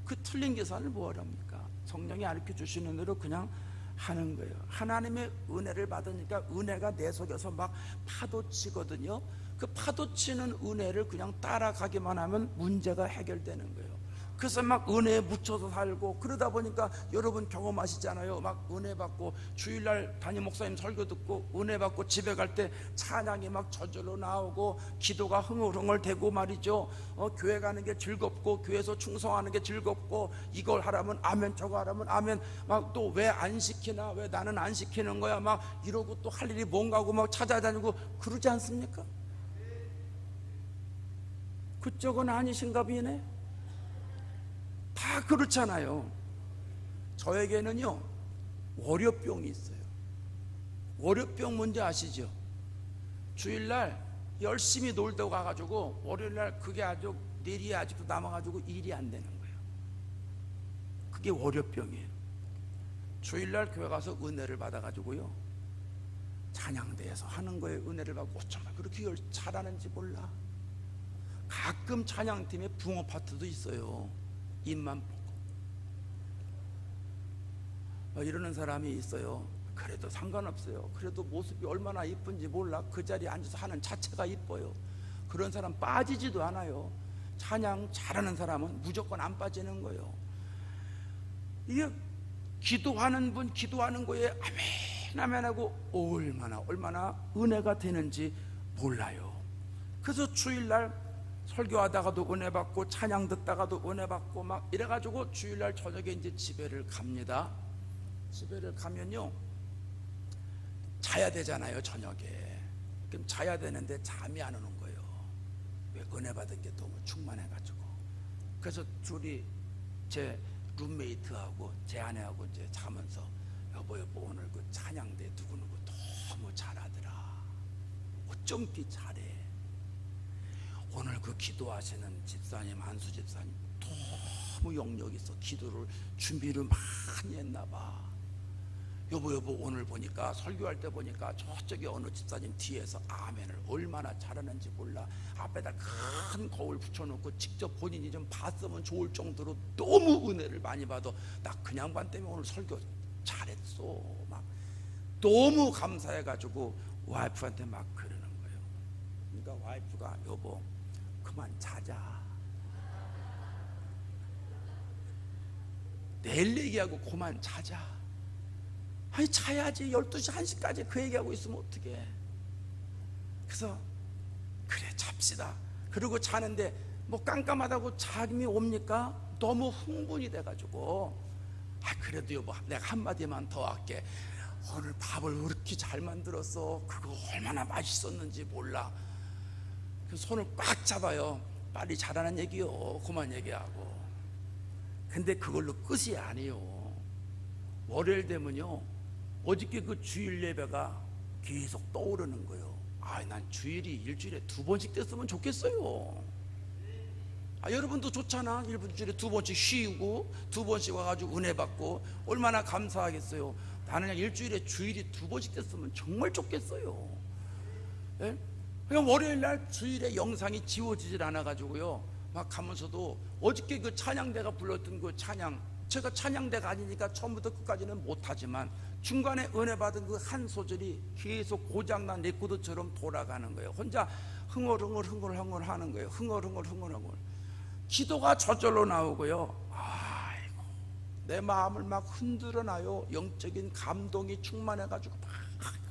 [SPEAKER 1] 그 틀린 계산을 뭐하랍니까? 성령이 가르쳐 주시는 대로 그냥 하는 거예요. 하나님의 은혜를 받으니까 은혜가 내 속에서 막 파도치거든요. 그 파도치는 은혜를 그냥 따라가기만 하면 문제가 해결되는 거예요. 그래서 막 은혜에 묻혀서 살고, 그러다 보니까 여러분 경험하시잖아요. 막 은혜 받고 주일날 담임 목사님 설교 듣고 은혜 받고 집에 갈 때 찬양이 막 저절로 나오고 기도가 흥얼흥얼 되고 말이죠. 교회 가는 게 즐겁고 교회에서 충성하는 게 즐겁고, 이걸 하라면 아멘, 저거 하라면 아멘, 막 또 왜 안 시키나, 왜 나는 안 시키는 거야, 막 이러고 또 할 일이 뭔가고 막 찾아다니고 그러지 않습니까? 그쪽은 아니신가 보네. 다 그렇잖아요. 저에게는요 월요병이 있어요. 월요병 뭔지 아시죠? 주일날 열심히 놀다 가가지고 월요일날 그게 아주 내일이 아직도 남아가지고 일이 안 되는 거예요. 그게 월요병이에요. 주일날 교회 가서 은혜를 받아가지고요, 찬양대에서 하는 거에 은혜를 받고 어쩌면 그렇게 잘하는지 몰라. 가끔 찬양팀에 붕어 파트도 있어요. 입만 보고 이러는 사람이 있어요. 그래도 상관없어요. 그래도 모습이 얼마나 이쁜지 몰라. 그 자리에 앉아서 하는 자체가 이뻐요. 그런 사람 빠지지도 않아요. 찬양 잘하는 사람은 무조건 안 빠지는 거예요. 이게 기도하는 분 기도하는 거에 아멘 아멘 하고 얼마나 은혜가 되는지 몰라요. 그래서 주일날 설교하다가도 은혜 받고 찬양 듣다가도 은혜 받고 막 이래가지고 주일날 저녁에 이제 집에를 갑니다. 집에를 가면요 자야 되잖아요. 저녁에 그럼 자야 되는데 잠이 안 오는 거예요. 왜? 은혜 받은 게 너무 충만해가지고. 그래서 둘이 제 룸메이트하고 제 아내하고 이제 자면서 여보 오늘 그 찬양대 누구누구 너무 잘하더라. 어쩜 이렇게 잘해. 오늘 그 기도하시는 집사님 한수 집사님 너무 영역 있어. 기도를 준비를 많이 했나 봐. 여보 오늘 보니까 설교할 때 보니까 저쪽에 어느 집사님 뒤에서 아멘을 얼마나 잘하는지 몰라. 앞에다 큰 거울 붙여놓고 직접 본인이 좀 봤으면 좋을 정도로 너무 은혜를 많이 받아. 나 그냥 반 때문에 오늘 설교 잘했어. 막 너무 감사해가지고 와이프한테 막 그러는 거예요. 그러니까 와이프가 여보 그만 자자. 내일 얘기하고 그만 자자. 아니 자야지. 12시 1시까지 그 얘기하고 있으면 어떡해. 그래서 그래 잡시다. 그러고 자는데 뭐 깜깜하다고 잠이 옵니까? 너무 흥분이 돼가지고 그래도 여보 내가 한마디만 더 할게. 오늘 밥을 그렇게 잘 만들었어. 그거 얼마나 맛있었는지 몰라. 그 손을 꽉 잡아요. 빨리 자라는 얘기요. 그만 얘기하고. 근데 그걸로 끝이 아니에요. 월요일 되면요 어저께 그 주일 예배가 계속 떠오르는 거예요. 난 주일이 일주일에 2번씩 됐으면 좋겠어요. 여러분도 좋잖아. 일주일에 2번씩 쉬고 2번씩 와가지고 은혜 받고 얼마나 감사하겠어요. 나는 일주일에 주일이 2번씩 됐으면 정말 좋겠어요. 예? 그냥 월요일날 주일에 영상이 지워지질 않아가지고요 막 가면서도 어저께 그 찬양대가 불렀던 그 찬양, 제가 찬양대가 아니니까 처음부터 끝까지는 못하지만 중간에 은혜 받은 그 한 소절이 계속 고장난 레코드처럼 돌아가는 거예요. 혼자 흥얼흥얼 하는 거예요. 흥얼흥얼 기도가 저절로 나오고요. 아이고 내 마음을 막 흔들어놔요. 영적인 감동이 충만해가지고 막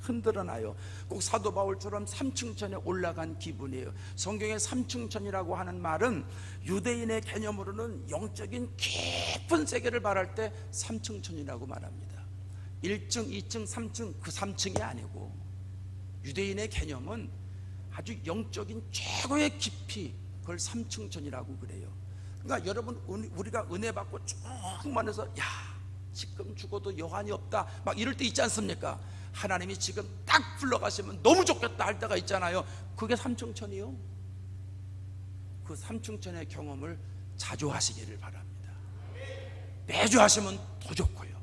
[SPEAKER 1] 흔들어놔요. 꼭 사도 바울처럼 삼층천에 올라간 기분이에요. 성경의 삼층천이라고 하는 말은 유대인의 개념으로는 영적인 깊은 세계를 말할 때 삼층천이라고 말합니다. 1층, 2층, 3층 그 3층이 아니고 유대인의 개념은 아주 영적인 최고의 깊이, 그걸 삼층천이라고 그래요. 그러니까 여러분 우리가 은혜 받고 쭉 만해서 야 지금 죽어도 여한이 없다 막 이럴 때 있지 않습니까? 하나님이 지금 딱 불러가시면 너무 좋겠다 할 때가 있잖아요. 그게 삼층천이요. 그 삼층천의 경험을 자주 하시기를 바랍니다. 매주 하시면 더 좋고요.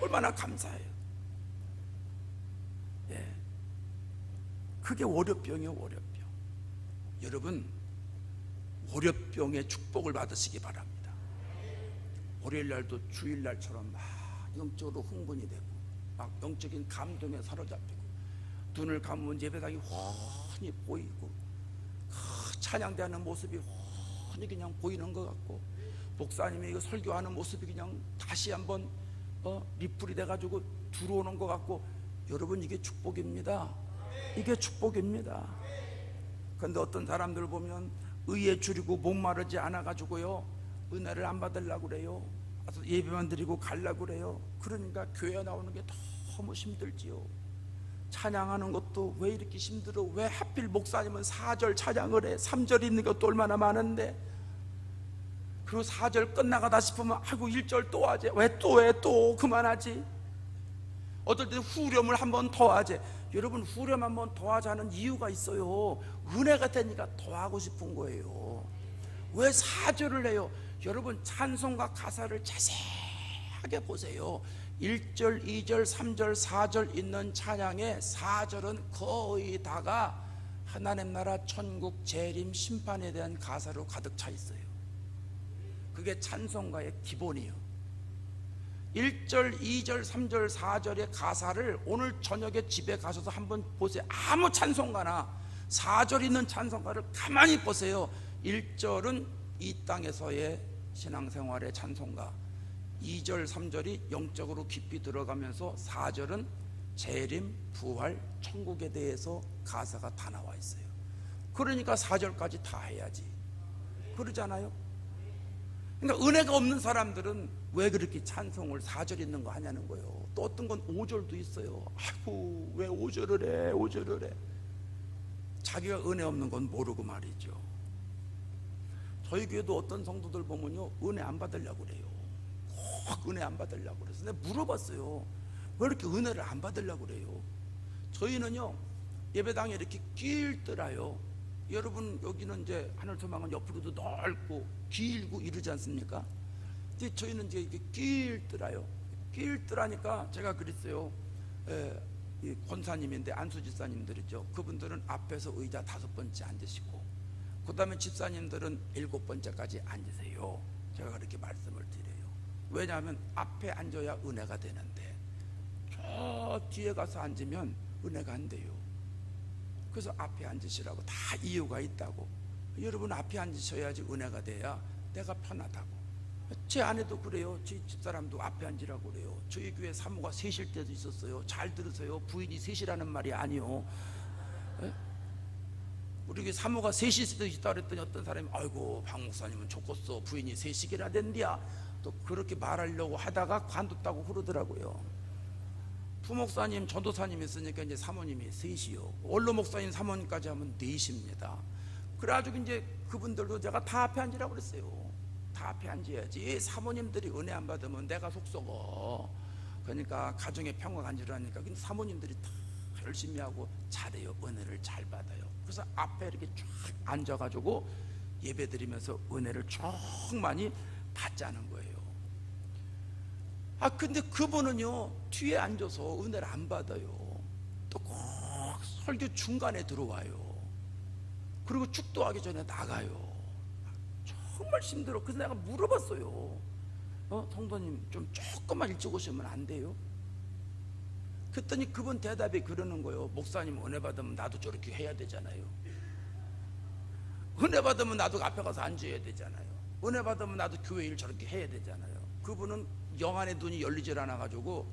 [SPEAKER 1] 얼마나 감사해요. 예, 그게 월요병이에요. 월요병. 여러분 월요병의 축복을 받으시기 바랍니다. 월요일날도 주일날처럼 막 영적으로 흥분이 되고 막 영적인 감동에 사로잡히고 눈을 감으면 예배당이 훤히 보이고 찬양대하는 모습이 훤히 그냥 보이는 것 같고 목사님이 이거 설교하는 모습이 그냥 다시 한번 리플이 돼가지고 들어오는 것 같고 여러분 이게 축복입니다. 이게 축복입니다. 그런데 어떤 사람들 보면 의에 줄이고 목마르지 않아가지고요 은혜를 안 받으려고 그래요. 예배만 드리고 가려고 그래요. 그러니까 교회 나오는 게 너무 힘들지요. 찬양하는 것도 왜 이렇게 힘들어? 왜 하필 목사님은 4절 찬양을 해? 3절 있는 것도 얼마나 많은데. 그리고 4절 끝나가다 싶으면 아이고 1절 또 하지. 왜 또 그만하지? 어떨 때는 후렴을 한 번 더 하지. 여러분 후렴 한 번 더 하자는 이유가 있어요. 은혜가 되니까 더 하고 싶은 거예요. 왜 4절을 해요? 여러분 찬송가 가사를 자세히 정확하게 보세요. 1절, 2절, 3절, 4절 있는 찬양의 4절은 거의 다가 하나님 나라 천국 재림 심판에 대한 가사로 가득 차 있어요. 그게 찬송가의 기본이에요. 1절, 2절, 3절, 4절의 가사를 오늘 저녁에 집에 가셔서 한번 보세요. 아무 찬송가나 4절 있는 찬송가를 가만히 보세요. 1절은 이 땅에서의 신앙생활의 찬송가, 2절, 3절이 영적으로 깊이 들어가면서 4절은 재림, 부활, 천국에 대해서 가사가 다 나와 있어요. 그러니까 4절까지 다 해야지. 그러잖아요. 그러니까 은혜가 없는 사람들은 왜 그렇게 찬송을 4절 있는 거 하냐는 거예요. 또 어떤 건 5절도 있어요. 아이고 왜 5절을 해, 5절을 해. 자기가 은혜 없는 건 모르고 말이죠. 저희 교회도 어떤 성도들 보면요, 은혜 안 받으려고 그래요. 꼭 은혜 안 받으려고 그래서 내가 물어봤어요. 왜 이렇게 은혜를 안 받으려고 그래요? 저희는요, 예배당에 이렇게 길들어요. 여러분 여기는 이제 하늘소망은 옆으로도 넓고 길고 이러지 않습니까? 근데 저희는 이제 이렇게 길들어요. 길들하니까 제가 그랬어요. 이 권사님인데 안수집사님들이죠. 그분들은 앞에서 의자 5번째 앉으시고, 그 다음에 집사님들은 7번째까지 앉으세요. 제가 그렇게 말씀을 드려요. 왜냐하면 앞에 앉아야 은혜가 되는데 저 뒤에 가서 앉으면 은혜가 안 돼요. 그래서 앞에 앉으시라고 다 이유가 있다고. 여러분 앞에 앉으셔야지 은혜가 돼야 내가 편하다고. 제 아내도 그래요. 저희 집사람도 앞에 앉으라고 그래요. 저희 교회 사모가 셋일 때도 있었어요. 잘 들으세요. 부인이 셋이라는 말이 아니요. 우리 교회 사모가 셋이 있다 그랬더니 어떤 사람이 아이고 박 목사님은 좋겠어, 부인이 셋이기나 된디야. 또 그렇게 말하려고 하다가 관뒀다고 그러더라고요. 부목사님, 전도사님 있으니까 이제 사모님이 셋이요. 원로 목사님, 사모님까지 하면 넷입니다. 그래가지고 이제 그분들도 제가 다 앞에 앉으라고 그랬어요. 다 앞에 앉아야지. 사모님들이 은혜 안 받으면 내가 속 썩어. 그러니까 가정의 평화가 안 지르니까. 근데 사모님들이 다 열심히 하고 잘해요. 은혜를 잘 받아요. 그래서 앞에 이렇게 쫙 앉아가지고 예배 드리면서 은혜를 쭉 많이 받자는 거예요. 근데 그분은요, 뒤에 앉아서 은혜를 안 받아요. 또 꼭 설교 중간에 들어와요. 그리고 축도하기 전에 나가요. 정말 힘들어. 그래서 내가 물어봤어요. 성도님 좀 조금만 일찍 오시면 안 돼요? 그랬더니 그분 대답이 그러는 거예요. 목사님 은혜 받으면 나도 저렇게 해야 되잖아요. 은혜 받으면 나도 앞에 가서 앉아야 되잖아요. 은혜 받으면 나도 교회 일 저렇게 해야 되잖아요. 그분은 영안의 눈이 열리질 않아가지고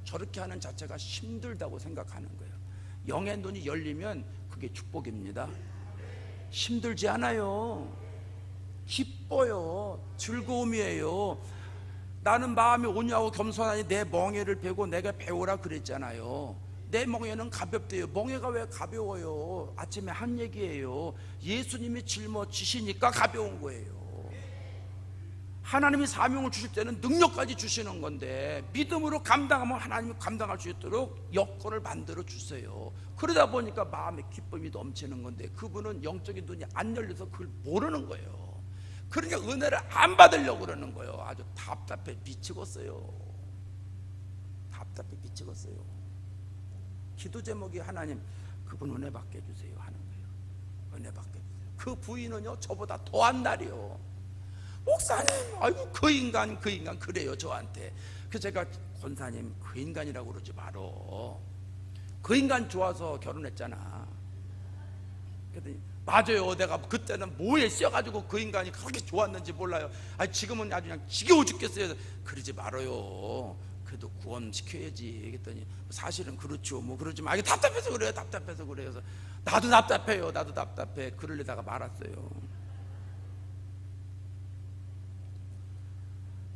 [SPEAKER 1] 저렇게 하는 자체가 힘들다고 생각하는 거예요. 영의 눈이 열리면 그게 축복입니다. 힘들지 않아요. 기뻐요. 즐거움이에요. 나는 마음이 온유하고 겸손하니 내 멍에를 베고 내가 배우라 그랬잖아요. 내 멍에는 가볍대요. 멍에가 왜 가벼워요? 아침에 한 얘기예요. 예수님이 짊어지시니까 가벼운 거예요. 하나님이 사명을 주실 때는 능력까지 주시는 건데 믿음으로 감당하면 하나님이 감당할 수 있도록 여건을 만들어 주세요. 그러다 보니까 마음에 기쁨이 넘치는 건데 그분은 영적인 눈이 안 열려서 그걸 모르는 거예요. 그러니까 은혜를 안 받으려고 그러는 거예요. 아주 답답해 미치겠어요. 답답해 미치겠어요. 기도 제목이 하나님 그분 은혜 받게 해주세요 하는 거예요. 은혜 받게 해주세요. 그 부인은요 저보다 더한 날이요. 목사님 아이고 그 인간 그래요 저한테. 그래서 제가 권사님 그 인간이라고 그러지 말어. 그 인간 좋아서 결혼했잖아. 그랬더니 맞아요. 내가 그때는 뭐에 씌어가지고 그 인간이 그렇게 좋았는지 몰라요. 지금은 아주 그냥 지겨워 죽겠어요. 그러지 말아요. 그래도 구원시켜야지. 그랬더니 사실은 그렇죠. 뭐 그러지 마. 답답해서 그래요. 답답해서 그래요. 그래서 나도 답답해요. 나도 답답해. 그러려다가 말았어요.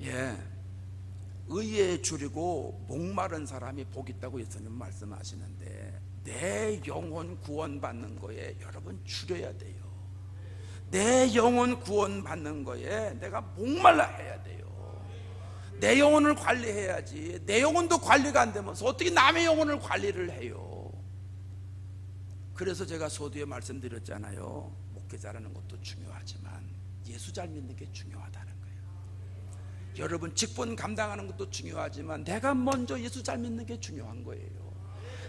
[SPEAKER 1] 예, 의에 줄이고 목마른 사람이 복 있다고 예수님 말씀하시는데 내 영혼 구원받는 거에 여러분 줄여야 돼요. 내 영혼 구원받는 거에 내가 목말라 해야 돼요. 내 영혼을 관리해야지. 내 영혼도 관리가 안 되면서 어떻게 남의 영혼을 관리를 해요? 그래서 제가 서두에 말씀드렸잖아요. 목회자라는 것도 중요하지만 예수 잘 믿는 게 중요하다는 거예요. 여러분 직분 감당하는 것도 중요하지만 내가 먼저 예수 잘 믿는 게 중요한 거예요.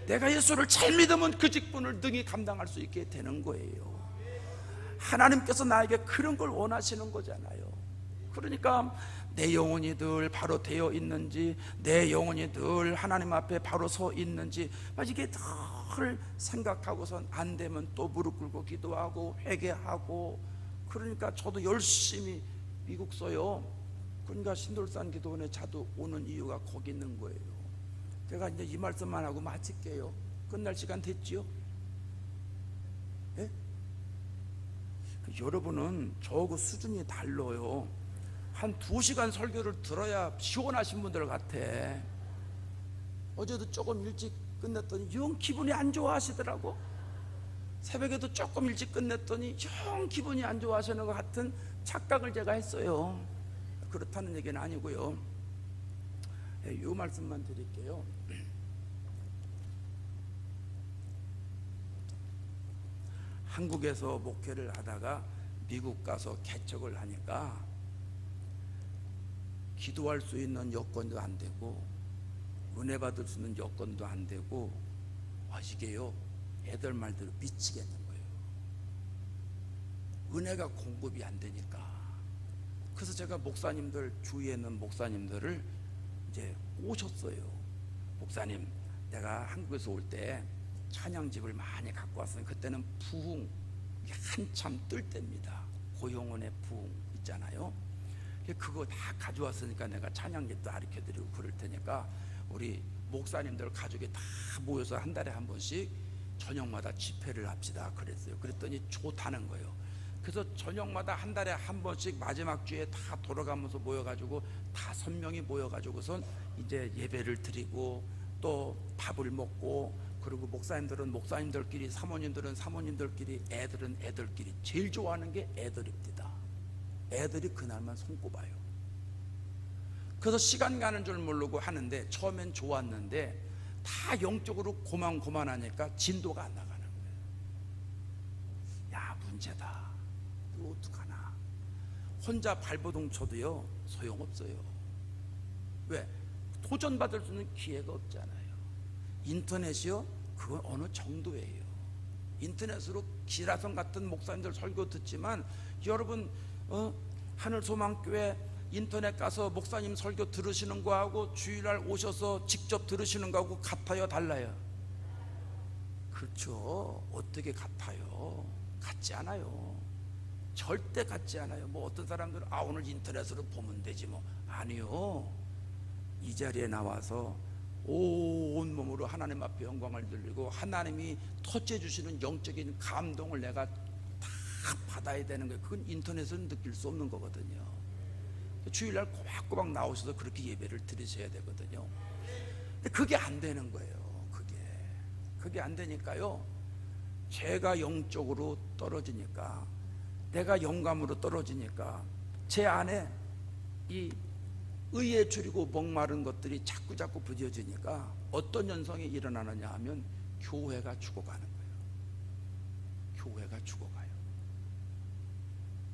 [SPEAKER 1] 내가 예수를 잘 믿으면 그 직분을 능히 감당할 수 있게 되는 거예요. 하나님께서 나에게 그런 걸 원하시는 거잖아요. 그러니까 내 영혼이 늘 바로 되어 있는지, 내 영혼이 늘 하나님 앞에 바로 서 있는지, 이게 늘 생각하고선 안 되면 또 무릎 꿇고 기도하고 회개하고. 그러니까 저도 열심히 미국 써요. 그러니까 신돌산 기도원에 자주 오는 이유가 거기 있는 거예요. 제가 이제 이 말씀만 하고 마칠게요. 끝날 시간 됐지요? 예? 여러분은 저하고 수준이 달라요. 한 2시간 설교를 들어야 시원하신 분들 같아. 어제도 조금 일찍 끝냈더니 영 기분이 안 좋아 하시더라고. 새벽에도 조금 일찍 끝냈더니 영 기분이 안 좋아 하시는 것 같은 착각을 제가 했어요. 그렇다는 얘기는 아니고요. 이 말씀만 드릴게요. 한국에서 목회를 하다가 미국 가서 개척을 하니까 기도할 수 있는 여건도 안 되고 은혜 받을 수 있는 여건도 안 되고, 이게요 애들 말대로 미치겠는 거예요. 은혜가 공급이 안 되니까. 그래서 제가 목사님들, 주위에 있는 목사님들을 이제 꼬셨어요. 목사님, 내가 한국에서 올 때 찬양집을 많이 갖고 왔어요. 그때는 부흥 한참 뜰 때입니다. 고용원의 부흥 있잖아요. 그거 다 가져왔으니까 내가 찬양집도 가르쳐드리고 그럴 테니까 우리 목사님들 가족이 다 모여서 한 달에 한 번씩 저녁마다 집회를 합시다 그랬어요. 그랬더니 좋다는 거예요. 그래서 저녁마다 한 달에 한 번씩 마지막 주에 다 돌아가면서 모여가지고 5명이 모여가지고선 이제 예배를 드리고 또 밥을 먹고, 그리고 목사님들은 목사님들끼리, 사모님들은 사모님들끼리, 애들은 애들끼리. 제일 좋아하는 게 애들입니다. 애들이 그날만 손꼽아요. 그래서 시간 가는 줄 모르고 하는데 처음엔 좋았는데 다 영적으로 고만고만하니까 진도가 안 나가는 거예요. 야, 문제다. 이거 어떡하나. 혼자 발버둥 쳐도요 소용없어요. 왜? 도전받을 수 있는 기회가 없잖아요. 인터넷이요, 그건 어느 정도예요. 인터넷으로 기라성 같은 목사님들 설교 듣지만 여러분 하늘소망교회 인터넷 가서 목사님 설교 들으시는 거하고 주일날 오셔서 직접 들으시는 거하고 같아요, 달라요? 그렇죠. 어떻게 같아요? 같지 않아요. 절대 같지 않아요. 뭐 어떤 사람들은 오늘 인터넷으로 보면 되지 뭐. 아니요. 이 자리에 나와서 온 몸으로 하나님 앞에 영광을 돌리고 하나님이 터치해 주시는 영적인 감동을 내가 다 받아야 되는 거예요. 그건 인터넷에서는 느낄 수 없는 거거든요. 주일날 꼬박꼬박 나오셔서 그렇게 예배를 드리셔야 되거든요. 근데 그게 안 되는 거예요. 그게 안 되니까요, 제가 영적으로 떨어지니까, 내가 영감으로 떨어지니까 제 안에 이 의에 줄이고 목마른 것들이 자꾸 부딪혀지니까 어떤 현상이 일어나느냐 하면 교회가 죽어가는 거예요. 교회가 죽어가요.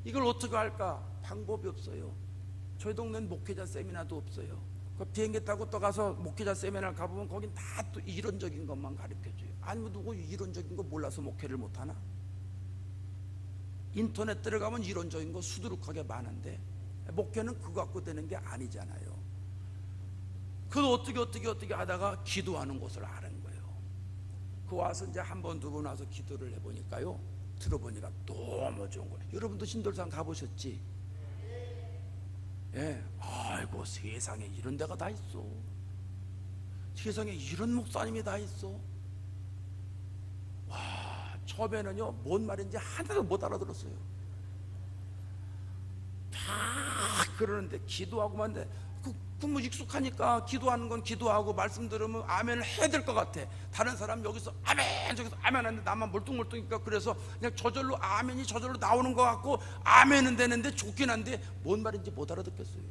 [SPEAKER 1] 이걸 어떻게 할까? 방법이 없어요. 저희 동네는 목회자 세미나도 없어요. 그 비행기 타고 또 가서 목회자 세미나를 가보면 거긴 다 또 이론적인 것만 가르쳐줘요. 아니 누구 이론적인 거 몰라서 목회를 못하나? 인터넷 들어가면 이론적인 거 수두룩하게 많은데 목회는 그거 갖고 되는 게 아니잖아요. 그걸 어떻게 하다가 기도하는 곳을 아는 거예요. 그 와서 이제 한 번, 두 번 와서 기도를 해보니까요, 들어보니까 너무 좋은 거예요. 여러분도 신돌산 가보셨지? 예. 아이고, 세상에 이런 데가 다 있어. 세상에 이런 목사님이 다 있어. 와, 처음에는요 뭔 말인지 하나도 못 알아들었어요. 다 그러는데 기도하고만 돼. 뭐 익숙하니까 기도하는 건 기도하고 말씀 들으면 아멘을 해야 될 것 같아. 다른 사람 여기서 아멘, 저기서 아멘 하는데 나만 멀뚱멀뚱이니까 그래서 그냥 저절로 아멘이 저절로 나오는 것 같고 아멘은 되는데 좋긴 한데 뭔 말인지 못 알아듣겠어요.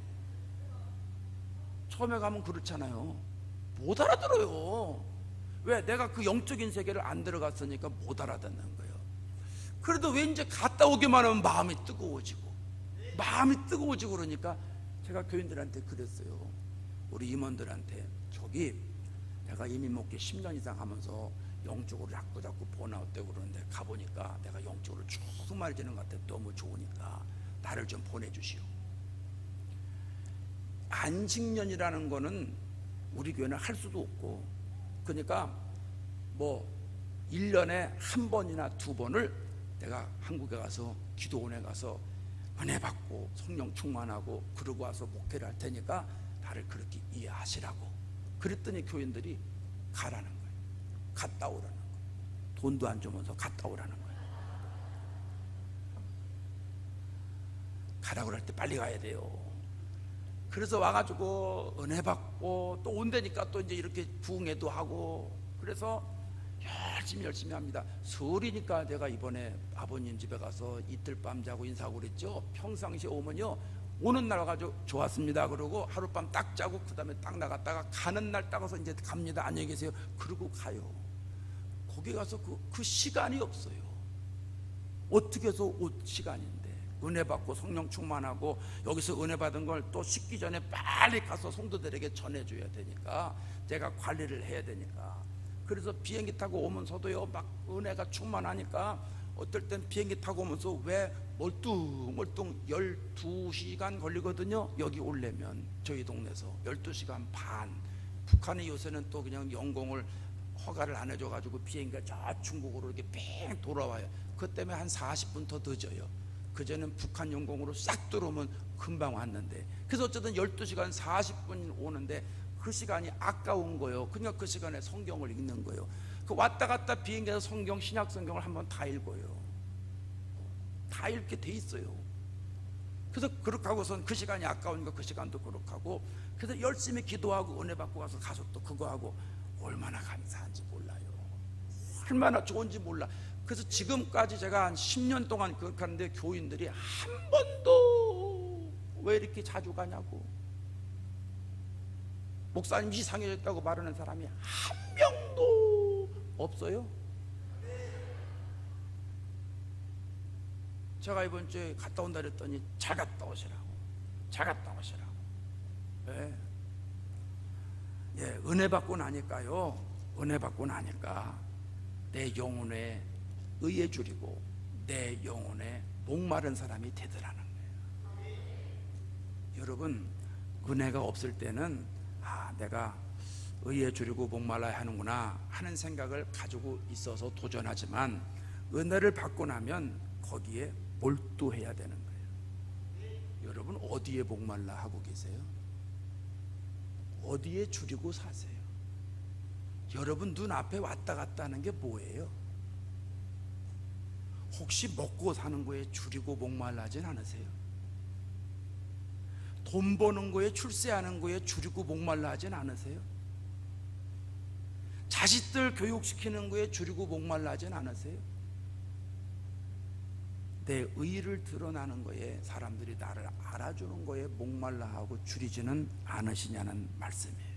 [SPEAKER 1] 처음에 가면 그렇잖아요. 못 알아들어요. 왜? 내가 그 영적인 세계를 안 들어갔으니까 못 알아듣는 거예요. 그래도 왠지 갔다 오기만 하면 마음이 뜨거워지고 그러니까 제가 교인들한테 그랬어요. 우리 임원들한테, 저기 내가 이민 목회 10년 이상 하면서 영적으로 자꾸 번아웃되고 그러는데 가보니까 내가 영적으로 쭉 말지는 것 같아. 너무 좋으니까 나를 좀 보내주시오. 안식년이라는 거는 우리 교회는 할 수도 없고, 그러니까 뭐 1년에 한 번이나 두 번을 내가 한국에 가서 기도원에 가서 은혜 받고 성령 충만하고 그러고 와서 목회를 할 테니까 나를 그렇게 이해하시라고 그랬더니 교인들이 가라는 거예요. 갔다 오라는 거예요. 돈도 안 주면서 갔다 오라는 거예요. 가라고 할 때 빨리 가야 돼요. 그래서 와가지고 은혜 받고 또 온다니까 또 이제 이렇게 부흥회도 하고, 그래서 열심히 합니다. 설이니까 내가 이번에 아버님 집에 가서 이틀 밤 자고 인사하고 그랬죠. 평상시에 오면요, 오는 날 와가지고 좋았습니다 그러고 하룻밤 딱 자고 그 다음에 딱 나갔다가 가는 날 딱 와서 이제 갑니다, 안녕히 계세요 그러고 가요. 거기 가서 그 시간이 없어요. 어떻게 해서 올 시간인데, 은혜 받고 성령 충만하고 여기서 은혜 받은 걸 또 식기 전에 빨리 가서 성도들에게 전해줘야 되니까, 제가 관리를 해야 되니까. 그래서 비행기 타고 오면서도요, 막 은혜가 충만하니까 어떨 땐 비행기 타고 오면서 왜 멀뚱멀뚱 12시간 걸리거든요. 여기 오려면 저희 동네에서 12시간 반. 북한이 요새는 또 그냥 영공을 허가를 안 해줘가지고 비행기가 저 중국으로 이렇게 뺑 돌아와요. 그 때문에 한 40분 더 늦어요. 그전엔 북한 영공으로 싹 들어오면 금방 왔는데, 그래서 어쨌든 12시간 40분 오는데 그 시간이 아까운 거예요. 그러니까 그 시간에 성경을 읽는 거예요. 그 왔다 갔다 비행기에서 성경, 신약 성경을 한번 다 읽어요. 다 읽게 돼 있어요. 그래서 그렇게 하고선 그 시간이 아까우니까 그 시간도 그렇게 하고, 그래서 열심히 기도하고 은혜 받고 가서 또 그거 하고, 얼마나 감사한지 몰라요. 얼마나 좋은지 몰라. 그래서 지금까지 제가 한 10년 동안 그렇게 하는데 교인들이 한 번도 왜 이렇게 자주 가냐고, 목사님 이상해졌다고 말하는 사람이 한 명도 없어요. 제가 이번 주에 갔다 온다 그랬더니 잘 갔다 오시라고, 잘 갔다 오시라고. 은혜 받고 나니까요, 은혜 받고 나니까 내 영혼에 의에 줄이고 내 영혼에 목마른 사람이 되더라는 거예요. 여러분, 은혜가 없을 때는 내가 의에 줄이고 목말라야 하는구나 하는 생각을 가지고 있어서 도전하지만, 은혜를 받고 나면 거기에 몰두해야 되는 거예요. 여러분, 어디에 목말라 하고 계세요? 어디에 줄이고 사세요? 여러분 눈앞에 왔다 갔다 하는 게 뭐예요? 혹시 먹고 사는 거에 줄이고 목말라진 않으세요? 돈 버는 거에, 출세하는 거에 줄이고 목말라 하진 않으세요? 자식들 교육시키는 거에 줄이고 목말라 하진 않으세요? 내 의의를 드러나는 거에, 사람들이 나를 알아주는 거에 목말라 하고 줄이지는 않으시냐는 말씀이에요.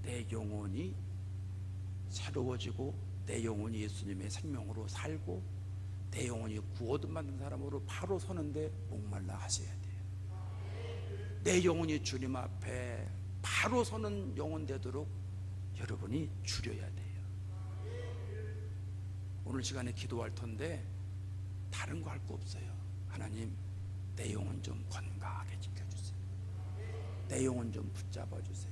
[SPEAKER 1] 내 영혼이 새로워지고 내 영혼이 예수님의 생명으로 살고 내 영혼이 구원받는 사람으로 바로 서는데 목말라 하셔야 돼요. 내 영혼이 주님 앞에 바로 서는 영혼 되도록 여러분이 줄여야 돼요. 오늘 시간에 기도할 텐데 다른 거 할 거 없어요. 하나님, 내 영혼 좀 건강하게 지켜주세요. 내 영혼 좀 붙잡아 주세요.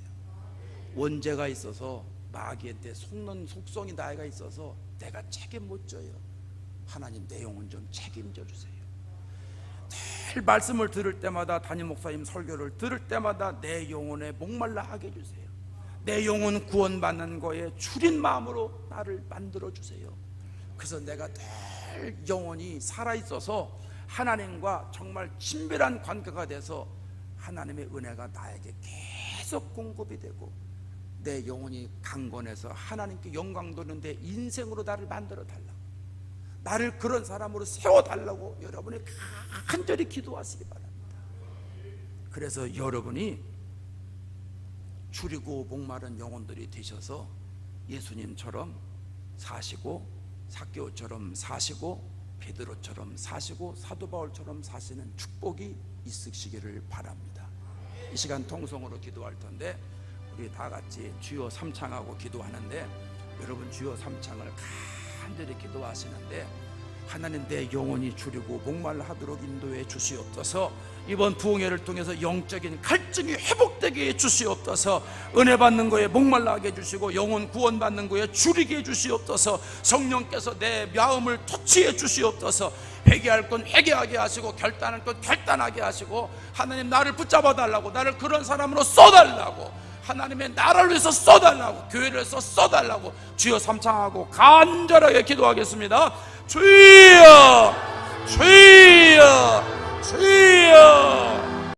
[SPEAKER 1] 원죄가 있어서 마귀한테 속는 속성이 나이가 있어서 내가 책임 못 져요. 하나님, 내 영혼 좀 책임져 주세요. 늘 말씀을 들을 때마다, 담임 목사님 설교를 들을 때마다 내 영혼에 목말라 하게 해주세요. 내 영혼 구원받는 거에 줄인 마음으로 나를 만들어 주세요. 그래서 내가 늘 영혼이 살아있어서 하나님과 정말 친밀한 관계가 돼서 하나님의 은혜가 나에게 계속 공급이 되고 내 영혼이 강건해서 하나님께 영광 돌리는 내 인생으로 나를 만들어 달라고, 나를 그런 사람으로 세워달라고 여러분이 간절히 기도하시기 바랍니다. 그래서 여러분이 줄이고 목마른 영혼들이 되셔서 예수님처럼 사시고, 삭개오처럼 사시고, 베드로처럼 사시고 사도 바울처럼 사시는 축복이 있으시기를 바랍니다. 이 시간 통성으로 기도할 텐데 우리 다 같이 주여 삼창하고 기도하는데, 여러분 주여 삼창을 간절히 기도하시는데, 하나님 내 영혼이 주리고 목말라 하도록 인도해 주시옵소서. 이번 부흥회를 통해서 영적인 갈증이 회복되게 해 주시옵소서. 은혜 받는 거에 목말라하게 해주시고 영혼 구원 받는 거에 줄이게 해 주시옵소서. 성령께서 내 마음을 터치해 주시옵소서. 회개할 건 회개하게 하시고 결단할 건 결단하게 하시고, 하나님 나를 붙잡아 달라고, 나를 그런 사람으로 써달라고, 하나님의 나라를 위해서 써달라고, 교회를 위해서 써달라고 주여 삼창하고 간절하게 기도하겠습니다. 주여 주여